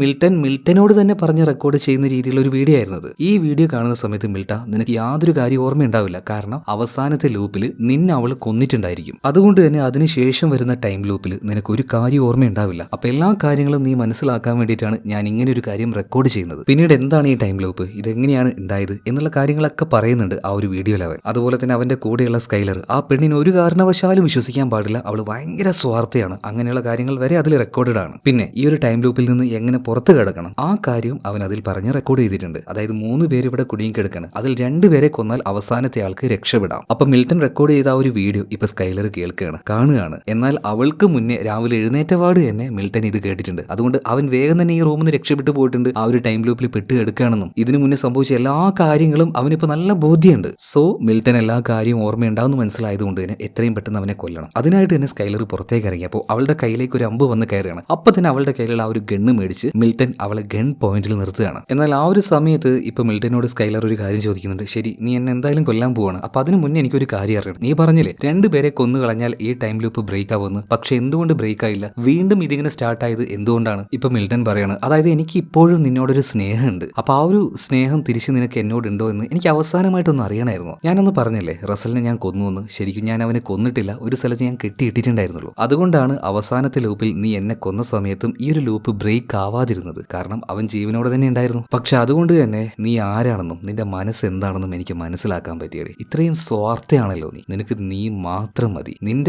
മിൽട്ടനോട് തന്നെ പറഞ്ഞ് റെക്കോർഡ് ചെയ്യുന്ന രീതിയിലുള്ള ഒരു വീഡിയോ ആയിരുന്നത്. ഈ വീഡിയോ കാണുന്ന സമയത്ത് മിൽട്ട, നിനക്ക് യാതൊരു കാര്യം ഓർമ്മയുണ്ടാവില്ല. കാരണം അവസാനത്തെ ലൂപ്പിൽ നിന്നെ അവൾ കൊന്നിട്ടുണ്ടായിരിക്കും. അതുകൊണ്ട് തന്നെ അതിനുശേഷം വരുന്ന ടൈം ലൂപ്പിൽ നിനക്ക് ഒരു കാര്യം ഓർമ്മയുണ്ടാവില്ല. അപ്പൊ എല്ലാ കാര്യങ്ങളും നീ മനസ്സിലാക്കാൻ വേണ്ടിയിട്ടാണ് ഞാൻ ഇങ്ങനെ ഒരു കാര്യം റെക്കോർഡ് ചെയ്യുന്നത്. പിന്നീട് എന്താണ് ഈ ടൈം ലൂപ്പ്, ഇതെങ്ങനെയാണ് ഉണ്ടായത് എന്നുള്ള കാര്യങ്ങളൊക്കെ പറയുന്നുണ്ട് ആ ഒരു വീഡിയോയിൽ അവൻ. അതുപോലെ തന്നെ അവന്റെ കൂടെയുള്ള സ്കൈലർ, ആ പെണ്ണിന് ഒരു കാരണവശാലും വിശ്വസിക്കാൻ പാടില്ല, അവൾ ഭയങ്കര സ്വാർത്ഥയാണ്. അങ്ങനെയുള്ള കാര്യങ്ങൾ വരെ അതിൽ റെക്കോർഡഡ് ആണ്. പിന്നെ ഈ ഒരു ടൈം ലൂപ്പിൽ നിന്ന് എങ്ങനെ പുറത്തു കിടക്കണം ആ കാര്യം അവൻ അതിൽ പറഞ്ഞ് റെക്കോർഡ് ചെയ്തിട്ടുണ്ട്. അതായത് 3 പേര് ഇവിടെ കുടുങ്ങിക്കിടക്കാണ്. അതിൽ 2 പേരെ കൊന്നാൽ അവസാനത്തെ ആൾക്ക് രക്ഷപ്പെടാം. അപ്പൊ മിൽട്ടൺ റെക്കോർഡ് ചെയ്ത ആ ഒരു വീഡിയോ ഇപ്പൊ സ്കൈലർ കേൾക്കുകയാണ്, കാണുകയാണ്. എന്നാൽ അവൾക്ക് മുന്നേ രാവിലെ എഴുന്നേറ്റപാട് തന്നെ മിൽട്ടൺ ഇത് കേട്ടിട്ടുണ്ട്. അതുകൊണ്ട് അവൻ വേഗം തന്നെ ഈ റൂമിൽ നിന്ന് രക്ഷപ്പെട്ടു പോയിട്ടുണ്ട്. ആ ഒരു ടൈം ലൂപ്പിൽ പെട്ട് എടുക്കുകയാണെന്നും ഇതിനു മുന്നേ സംഭവിച്ച എല്ലാ കാര്യങ്ങളും അവനിപ്പോ നല്ല ബോധ്യമുണ്ട്. സോ മിൽട്ടൺ എല്ലാ കാര്യവും ഓർമ്മയുണ്ടാവുന്ന മനസ്സിലായതുകൊണ്ട് തന്നെ എത്രയും പെട്ടെന്ന് അവനെ കൊല്ലണം. അതിനായിട്ട് തന്നെ സ്കൈലർ പുറത്തേക്ക് ഇറങ്ങിയപ്പോൾ അവളുടെ കയ്യിലേക്ക് ഒരു അമ്പ് വന്ന് കയറുകയാണ്. അപ്പൊ തന്നെ അവളുടെ കയ്യിലുള്ള ആ ഒരു ഗണ്ണ് മേടിച്ച് മിൽട്ടൺ അവളെ ഗൺ പോയിന്റിൽ നിർത്തുകയാണ്. എന്നാൽ ആ ഒരു സമയത്ത് ഇപ്പൊ മിൽട്ടനോട് സ്കൈലർ ഒരു കാര്യം ചോദിക്കുന്നുണ്ട്, ശരി നീ എന്നെ എന്തായാലും കൊല്ലാൻ പോവാണ്, അപ്പൊ അതിന് മുന്നേ എനിക്കൊരു കാര്യം അറിയണം. നീ പറഞ്ഞില്ലേ 2 പേരെ കൊന്നു കളഞ്ഞാൽ ഈ ടൈം ലൂപ്പ് ബ്രേക്ക് ആവുമെന്ന്, പക്ഷെ എന്തുകൊണ്ട് ബ്രേക്ക് ആയില്ല? വീണ്ടും ഇതിങ്ങനെ സ്റ്റാർട്ട് ആയത് എന്തുകൊണ്ടാണ്? ഇപ്പൊ മിൽട്ടൺ പറയാണ്, അതായത് എനിക്ക് ഇപ്പോഴും നിന്നോടൊരു നല്ലൊരു സ്നേഹമുണ്ട്. അപ്പൊ ആ ഒരു സ്നേഹം തിരിച്ച് നിനക്ക് എന്നോടുണ്ടോ എന്ന് എനിക്ക് അവസാനമായിട്ടൊന്ന് അറിയണമായിരുന്നു. ഞാനൊന്ന് പറഞ്ഞില്ലേ റസലിനെ ഞാൻ കൊന്നു എന്ന്. ശരിക്കും ഞാൻ അവനെ കൊന്നിട്ടില്ല, ഒരു സ്ഥലത്ത് ഞാൻ കെട്ടിയിട്ടിട്ടുണ്ടായിരുന്നുള്ളൂ. അതുകൊണ്ടാണ് അവസാനത്തെ ലൂപ്പിൽ നീ എന്നെ കൊന്ന സമയത്തും ഈ ഒരു ലൂപ്പ് ബ്രേക്ക് ആവാതിരുന്നത്. കാരണം അവൻ ജീവനോടെ തന്നെ ഉണ്ടായിരുന്നു. പക്ഷെ അതുകൊണ്ട് തന്നെ നീ ആരാണെന്നും നിന്റെ മനസ്സ് എന്താണെന്നും എനിക്ക് മനസ്സിലാക്കാൻ പറ്റിയത്. ഇത്രയും സ്വാർത്ഥയാണല്ലോ നീ. നിനക്ക് നീ മാത്രം മതി,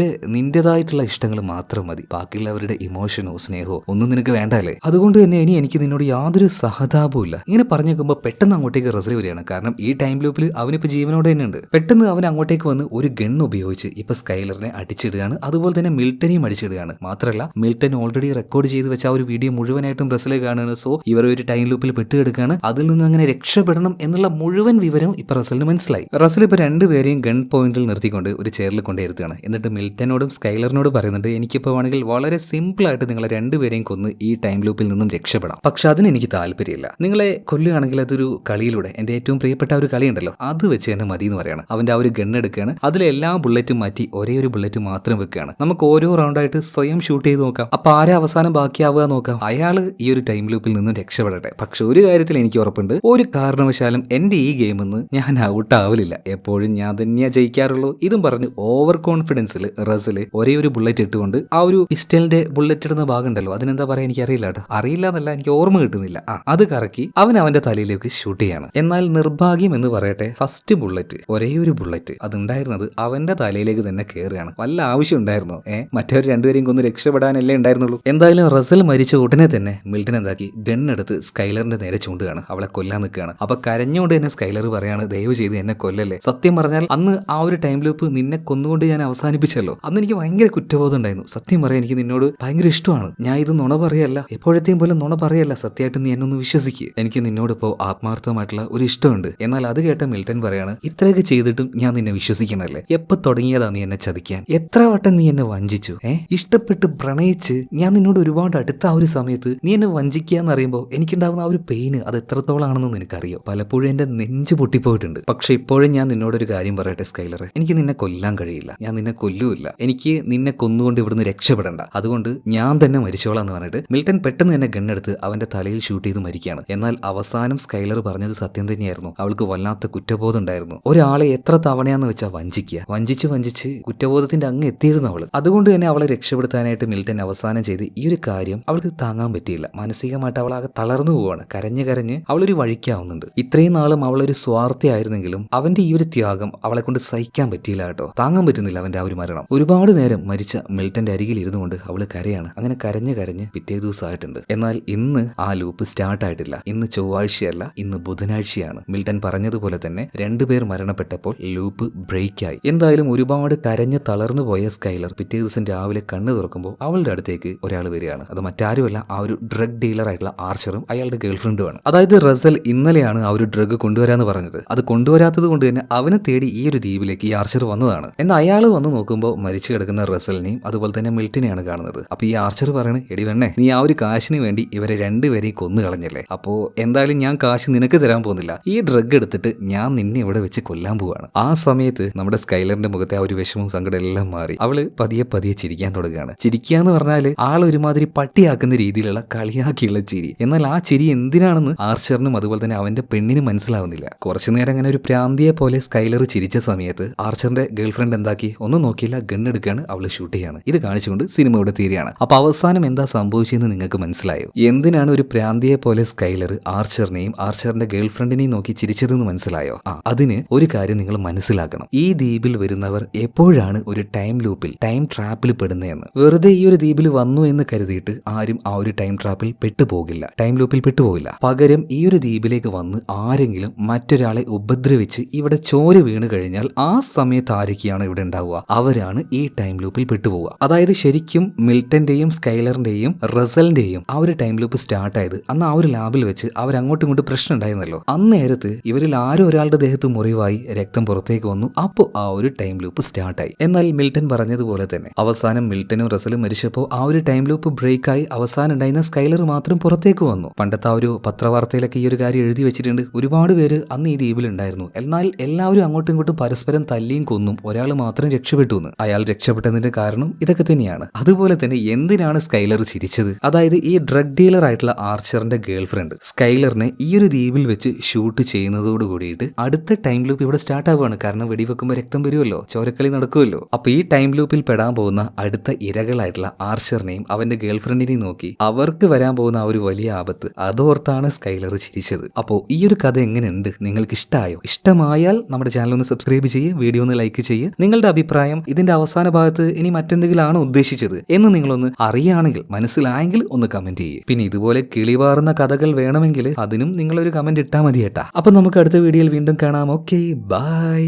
നിന്റേതായിട്ടുള്ള ഇഷ്ടങ്ങൾ മാത്രം മതി. ബാക്കിയുള്ളവരുടെ ഇമോഷനോ സ്നേഹമോ ഒന്നും നിനക്ക് വേണ്ടല്ലേ. അതുകൊണ്ട് തന്നെ എനിക്ക് നിന്നോട് യാതൊരു സഹതാപവും ഇല്ല. ഇങ്ങനെ പറഞ്ഞു നോക്കുമ്പോൾ പെട്ടെന്ന് അങ്ങോട്ടേക്ക് റസൽ വരികയാണ്. കാരണം ഈ ടൈം ലൂപ്പിൽ അവനിപ്പോൾ ജീവനോടെ തന്നെ ഉണ്ട്. പെട്ടെന്ന് അവൻ അങ്ങോട്ടേക്ക് വന്ന് ഒരു ഗൺ ഉപയോഗിച്ച് ഇപ്പൊ സ്കൈലറിനെ അടിച്ചിടുകയാണ്. അതുപോലെ തന്നെ മിൽട്ടനെയും അടിച്ചിടുകയാണ്. മാത്രമല്ല മിൽട്ടൻ ഓൾറെഡി റെക്കോർഡ് ചെയ്ത് വെച്ച ആ ഒരു വീഡിയോ മുഴുവനായിട്ടും റസൽ കാണുകയാണ്. സോ ഇവർ ഒരു ടൈം ലൂപ്പിൽ പെട്ടുകിടക്കുകയാണ്. അതിൽ നിന്ന് അങ്ങനെ രക്ഷപ്പെടണം എന്നുള്ള മുഴുവൻ വിവരം ഇപ്പൊ റസലിന് മനസ്സിലായി. റസൽ ഇപ്പൊ രണ്ടുപേരെയും ഗൺ പോയിന്റിൽ നിർത്തിക്കൊണ്ട് ഒരു ചെയറിൽ കൊണ്ടുവരുത്തുകയാണ്. എന്നിട്ട് മിൽട്ടനോടും സ്കൈലറിനോടും പറയുന്നുണ്ട്, എനിക്കിപ്പോൾ വേണമെങ്കിൽ വളരെ സിമ്പിൾ ആയിട്ട് നിങ്ങളെ രണ്ടുപേരെയും കൊന്ന് ഈ ടൈം ലൂപ്പിൽ നിന്നും രക്ഷപ്പെടാം. പക്ഷെ അതിന് എനിക്ക് താല്പര്യമില്ല. നിങ്ങളെ കൊല്ലുകയാണെങ്കിൽ അതൊരു കളിയിലൂടെ, എന്റെ ഏറ്റവും പ്രിയപ്പെട്ട ഒരു കളി ഉണ്ടല്ലോ, അത് വെച്ച് തന്നെ മതി എന്ന് പറയാണ്. അവന്റെ ആ ഒരു ഗൺ എടുക്കുകയാണ്. അതിലെ എല്ലാ ബുള്ളറ്റും മാറ്റി ഒരേ ഒരു ബുള്ളറ്റ് മാത്രം വെക്കുകയാണ്. നമുക്ക് ഓരോ റൗണ്ടായിട്ട് സ്വയം ഷൂട്ട് ചെയ്ത് നോക്കാം. അപ്പൊ ആരെ അവസാനം ബാക്കിയാവുക നോക്കാം. അയാള് ഈ ഒരു ടൈം ലൂപ്പിൽ നിന്നും രക്ഷപ്പെടട്ടെ. പക്ഷെ ഒരു കാര്യത്തിൽ എനിക്ക് ഉറപ്പുണ്ട്, ഒരു കാരണവശാലും എന്റെ ഈ ഗെയിമിൽ നിന്ന് ഞാൻ ഔട്ട് ആവില്ല. എപ്പോഴും ഞാൻ തന്നെയാ ജയിക്കാറുള്ളൂ. ഇതും പറഞ്ഞ് ഓവർ കോൺഫിഡൻസിൽ റസല് ഒരേ ഒരു ബുള്ളറ്റ് ഇട്ടുകൊണ്ട് ആ ഒരു പിസ്റ്റലിന്റെ ബുള്ളറ്റ് ഇടുന്ന ഭാഗം ഉണ്ടല്ലോ, അതിനെന്താ പറയാ എനിക്ക് അറിയില്ല കേട്ടോ. അറിയില്ല എന്നല്ല, എനിക്ക് ഓർമ്മ കിട്ടുന്നില്ല. അത് കറക്കി അവൻ അവന്റെ തലയിലേക്ക് ഷൂട്ട് ചെയ്യാണ്. എന്നാൽ നിർഭാഗ്യം എന്ന് പറയട്ടെ, ഫസ്റ്റ് ബുള്ളറ്റ്, ഒരേ ഒരു ബുള്ളറ്റ് അതുണ്ടായിരുന്നത് അവന്റെ തലയിലേക്ക് തന്നെ കയറുകയാണ്. വല്ല ആവശ്യം ഉണ്ടായിരുന്നോ? മറ്റവർ രണ്ടുപേരെയും കൊന്ന് രക്ഷപ്പെടാനല്ലേ ഉണ്ടായിരുന്നുള്ളൂ. എന്തായാലും റസൽ മരിച്ച ഉടനെ തന്നെ മിൽട്ടൻ എന്താക്കി, ഗണ്ണെടുത്ത് സ്കൈലറിന്റെ നേരെ ചൂണ്ടുകയാണ്. അവളെ കൊല്ലാൻ നിൽക്കുകയാണ്. അപ്പൊ കരഞ്ഞുകൊണ്ട് തന്നെ സ്കൈലർ പറയാണ്, ദയവ് ചെയ്ത് എന്നെ കൊല്ലല്ലേ. സത്യം പറഞ്ഞാൽ അന്ന് ആ ഒരു ടൈം ലൂപ്പ് നിന്നെ കൊന്നുകൊണ്ട് ഞാൻ അവസാനിപ്പിച്ചല്ലോ. അന്ന് എനിക്ക് ഭയങ്കര കുറ്റബോധം ഉണ്ടായിരുന്നു. സത്യം പറയാൻ എനിക്ക് നിന്നോട് ഭയങ്കര ഇഷ്ടമാണ്. ഞാൻ ഇത് നുണ പറയല്ല, എപ്പോഴത്തെയും പോലെ നുണ പറയല്ല. സത്യമായിട്ട് നീ എന്നൊന്ന് വിശ്വസിക്കുക. എനിക്ക് നിന്നോടിപ്പോ ആത്മാർത്ഥമായിട്ടുള്ള ഒരു ഇഷ്ടമുണ്ട്. എന്നാൽ അത് കേട്ട മിൽട്ടൻ പറയാണ്, ഇത്രയൊക്കെ ചെയ്തിട്ടും ഞാൻ നിന്നെ വിശ്വസിക്കണല്ലേ. എപ്പോ തുടങ്ങിയതാ നീ എന്നെ ചതിക്കാൻ? എത്ര വട്ടം നീ എന്നെ വഞ്ചിച്ചു? ഇഷ്ടപ്പെട്ട് പ്രണയിച്ച് ഞാൻ നിന്നോട് ഒരുപാട് അടുത്ത ആ ഒരു സമയത്ത് നീ എന്നെ വഞ്ചിക്കുക എന്ന് അറിയുമ്പോൾ എനിക്കുണ്ടാവുന്ന ആ ഒരു പെയിന് അത് എത്രത്തോളാണെന്ന് നിനക്കറിയോ? പലപ്പോഴും എന്റെ നെഞ്ച് പൊട്ടിപ്പോയിട്ടുണ്ട്. പക്ഷെ ഇപ്പോഴും ഞാൻ നിന്നോടൊരു കാര്യം പറയട്ടെ സ്കൈലറെ, എനിക്ക് നിന്നെ കൊല്ലാൻ കഴിയില്ല. ഞാൻ നിന്നെ കൊല്ലൂല്ല. എനിക്ക് നിന്നെ കൊന്നുകൊണ്ട് ഇവിടുന്ന് രക്ഷപ്പെടണ്ട. അതുകൊണ്ട് ഞാൻ തന്നെ മരിച്ചോളാം എന്ന് പറഞ്ഞിട്ട് മിൽട്ടൻ പെട്ടെന്ന് തന്നെ ഗണ്ണെടുത്ത് അവന്റെ തലയിൽ ഷൂട്ട് ചെയ്ത് മരിക്കുകയാണ്. എന്നാൽ അവസാനം സ്കൈലർ പറഞ്ഞത് സത്യം തന്നെയായിരുന്നു. അവൾക്ക് വല്ലാത്ത കുറ്റബോധം ഉണ്ടായിരുന്നു. ഒരാളെ എത്ര തവണയാന്ന് വെച്ചാൽ വഞ്ചിക്കുക, വഞ്ചിച്ച് കുറ്റബോധത്തിന്റെ അങ്ങ് എത്തിയിരുന്നു അവള്. അതുകൊണ്ട് തന്നെ അവളെ രക്ഷപ്പെടുത്താനായിട്ട് മിൽട്ടൻ അവസാനം ചെയ്ത് ഈ ഒരു കാര്യം അവൾക്ക് താങ്ങാൻ പറ്റിയില്ല. മാനസികമായിട്ട് അവൾ ആകെ തളർന്നു പോവാണ്. കരഞ്ഞ് അവളൊരു വഴിക്കാവുന്നുണ്ട്. ഇത്രയും നാളും അവളൊരു സ്വാർത്ഥയായിരുന്നെങ്കിലും അവന്റെ ഈ ഒരു ത്യാഗം അവളെ കൊണ്ട് സഹിക്കാൻ പറ്റിയില്ല കേട്ടോ. താങ്ങാൻ പറ്റുന്നില്ല അവന്റെ ആ ഒരു മരണം. ഒരുപാട് നേരം മരിച്ച മിൽട്ടന്റെ അരികിൽ ഇരുന്നു കൊണ്ട് അവള് കരയാണ്. അങ്ങനെ കരഞ്ഞ് പിറ്റേ ദിവസമായിട്ടുണ്ട്. എന്നാൽ ഇന്ന് ആ ലൂപ്പ് സ്റ്റാർട്ട് ആയിട്ടില്ല. ഇന്ന് ചൊവ്വാഴ്ചയല്ല, ഇന്ന് ബുധനാഴ്ചയാണ്. മിൽട്ടൻ പറഞ്ഞതുപോലെ തന്നെ രണ്ടുപേർ മരണപ്പെട്ടപ്പോൾ ലൂപ്പ് ബ്രേക്ക് ആയി. എന്തായാലും ഒരുപാട് കരഞ്ഞ് തളർന്നു പോയ സ്കൈലർ പിറ്റേ ദിവസം രാവിലെ കണ്ണ് തുറക്കുമ്പോൾ അവളുടെ അടുത്തേക്ക് ഒരാൾ വരികയാണ്. അത് മറ്റാരുമല്ല, ആ ഒരു ഡ്രഗ് ഡീലർ ആയിട്ടുള്ള ആർച്ചറും അയാളുടെ ഗേൾഫ്രണ്ടുമാണ്. അതായത് റസൽ ഇന്നലെയാണ് ആ ഒരു ഡ്രഗ് കൊണ്ടുവരാന്ന് പറഞ്ഞത്. അത് കൊണ്ടുവരാത്തത് കൊണ്ട് തന്നെ അവനെ തേടി ഈ ഒരു ദ്വീപിലേക്ക് ഈ ആർച്ചർ വന്നതാണ്. എന്നാൽ അയാൾ വന്ന് നോക്കുമ്പോൾ മരിച്ചു കിടക്കുന്ന റസലിനെയും അതുപോലെ തന്നെ മിൽട്ടനെയാണ് കാണുന്നത്. അപ്പൊ ഈ ആർച്ചർ പറയണേ, എടി വെണ്ണേ, നീ ആ ഒരു കാശിന് വേണ്ടി ഇവരെ രണ്ടുപേരെയും കൊന്നു കളഞ്ഞല്ലേ. അപ്പോ എന്തായാലും ഞാൻ കാശ് നിനക്ക് തരാൻ പോകുന്നില്ല. ഈ ഡ്രഗ് എടുത്തിട്ട് ഞാൻ നിന്നെ ഇവിടെ വെച്ച് കൊല്ലാൻ പോവാണ്. ആ സമയത്ത് നമ്മുടെ സ്കൈലറിന്റെ മുഖത്തെ ആ ഒരു വിഷമവും സങ്കടം എല്ലാം മാറി അവള് പതിയെ ചിരിക്കാൻ തുടങ്ങുകയാണ്. ചിരിക്കുക എന്ന് പറഞ്ഞാൽ ആൾ ഒരുമാതിരി പട്ടിയാക്കുന്ന രീതിയിലുള്ള കളിയാക്കിയുള്ള ചിരി. എന്നാൽ ആ ചിരി എന്തിനാണെന്ന് ആർച്ചറിനും അതുപോലെ തന്നെ അവന്റെ പെണ്ണിനും മനസ്സിലാവുന്നില്ല. കുറച്ചു നേരം അങ്ങനെ ഒരു പ്രാന്തിയെ പോലെ സ്കൈലർ ചിരിച്ച സമയത്ത് ആർച്ചറിന്റെ ഗേൾഫ്രണ്ട് എന്താക്കി, ഒന്നും നോക്കിയില്ല, ഗണ്ണെടുക്കാണ്, അവള് ഷൂട്ട് ചെയ്യാണ്. ഇത് കാണിച്ചുകൊണ്ട് സിനിമ ഇവിടെ തീരുകയാണ്. അപ്പൊ അവസാനം എന്താ സംഭവിച്ചതെന്ന് നിങ്ങൾക്ക് മനസ്സിലായോ? എന്തിനാണ് ഒരു പ്രാന്തിയെ പോലെ സ്കൈലർ ആർച്ചറിനെയും ആർച്ചറിന്റെ ഗേൾഫ്രണ്ടിനെയും നോക്കി ചിരിച്ചതെന്ന് മനസ്സിലായോ? അതിന് ഒരു കാര്യം നിങ്ങൾ മനസ്സിലാക്കണം. ഈ ദ്വീപിൽ വരുന്നവർ എപ്പോഴാണ് ഒരു ടൈം ലൂപ്പിൽ, ടൈം ട്രാപ്പിൽ പെടുന്നതെന്ന്. വെറുതെ ഈ ഒരു ദ്വീപിൽ വന്നു എന്ന് കരുതിയിട്ട് ആരും ആ ഒരു ടൈം ട്രാപ്പിൽ പെട്ടുപോകില്ല, ടൈം ലൂപ്പിൽ പെട്ടുപോകില്ല. പകരം ഈ ഒരു ദ്വീപിലേക്ക് വന്ന് ആരെങ്കിലും മറ്റൊരാളെ ഉപദ്രവിച്ച് ഇവിടെ ചോര വീണ് കഴിഞ്ഞാൽ ആ സമയത്ത് ആരൊക്കെയാണ് ഇവിടെ ഉണ്ടാവുക, അവരാണ് ഈ ടൈം ലൂപ്പിൽ പെട്ടുപോവുക. അതായത് ശരിക്കും മിൽട്ടന്റെയും സ്കൈലറിന്റെയും റസലിന്റെയും ആ ഒരു ടൈം ലൂപ്പ് സ്റ്റാർട്ട് ആയത് അന്ന് ആ ഒരു ലാബിൽ വെച്ച് അവർ അങ്ങോട്ടും ഇങ്ങോട്ടും പ്രശ്നം ഉണ്ടായിരുന്നല്ലോ. അന്നേരത്ത് ഇവരിൽ ആരോ ഒരാളുടെ ദേഹത്ത് മുറിവായി രക്തം പുറത്തേക്ക് വന്നു. അപ്പോൾ ആ ഒരു ടൈം ലൂപ്പ് സ്റ്റാർട്ടായി. എന്നാൽ മിൽട്ടൻ പറഞ്ഞതുപോലെ തന്നെ അവസാനം മിൽട്ടനും റസലും മരിച്ചപ്പോൾ ആ ഒരു ടൈം ലൂപ്പ് ബ്രേക്കായി അവസാനം ഉണ്ടായിരുന്ന സ്കൈലർ മാത്രം പുറത്തേക്ക് വന്നു. പണ്ടത്തെ ആ ഒരു പത്രവാർത്തയിലൊക്കെ ഈ ഒരു കാര്യം എഴുതി വെച്ചിട്ടുണ്ട്. ഒരുപാട് പേര് അന്ന് ഈ ദ്വീപിലുണ്ടായിരുന്നു. എന്നാൽ എല്ലാവരും അങ്ങോട്ടും ഇങ്ങോട്ടും പരസ്പരം തല്ലിയും കൊന്നും ഒരാൾ മാത്രം രക്ഷപ്പെട്ടു എന്ന്. അയാൾ രക്ഷപ്പെട്ടതിന്റെ കാരണം ഇതൊക്കെ തന്നെയാണ്. അതുപോലെ തന്നെ എന്തിനാണ് സ്കൈലർ ചിരിച്ചത്? അതായത് ഈ ഡ്രഗ് ഡീലർ ആയിട്ടുള്ള ആർച്ചറിന്റെ ഗേൾ ഗേൾഫ്രണ്ട്. സ്കൈലറിനെ ഈ ഒരു ദ്വീപിൽ വെച്ച് ഷൂട്ട് ചെയ്യുന്നതോട് കൂടിയിട്ട് അടുത്ത ടൈം ലൂപ്പ് ഇവിടെ സ്റ്റാർട്ട് ആവുകയാണ്. കാരണം വെടിവെക്കുമ്പോൾ രക്തം വരുമല്ലോ, ചോരക്കളി നടക്കുമല്ലോ. അപ്പൊ ഈ ടൈം ലൂപ്പിൽ പെടാൻ പോകുന്ന അടുത്ത ഇരകളായിട്ടുള്ള ആർച്ചറിനെയും അവന്റെ ഗേൾഫ്രണ്ടിനെയും നോക്കി അവർക്ക് വരാൻ പോകുന്ന ആ ഒരു വലിയ ആപത്ത് അതോർത്താണ് സ്കൈലർ ചിരിച്ചത്. അപ്പോൾ ഈ ഒരു കഥ എങ്ങനെയുണ്ട്, നിങ്ങൾക്ക് ഇഷ്ടമായോ? ഇഷ്ടമായാൽ നമ്മുടെ ചാനൽ ഒന്ന് സബ്സ്ക്രൈബ് ചെയ്യുക, വീഡിയോ ഒന്ന് ലൈക്ക് ചെയ്യുക. നിങ്ങളുടെ അഭിപ്രായം ഇതിന്റെ അവസാന ഭാഗത്ത് ഇനി മറ്റെന്തെങ്കിലും ആണോ ഉദ്ദേശിച്ചത് എന്ന് നിങ്ങളൊന്ന് അറിയുകയാണെങ്കിൽ, മനസ്സിലായെങ്കിൽ ഒന്ന് കമന്റ് ചെയ്യുക. പിന്നെ ഇതുപോലെ കിളിവാറുന്ന കഥകൾ വേണമെങ്കിൽ അതിനും നിങ്ങളൊരു കമന്റ് ഇട്ടാൽ മതി കേട്ടാ. അപ്പൊ നമുക്ക് അടുത്ത വീഡിയോയിൽ വീണ്ടും കാണാം. Okay, by.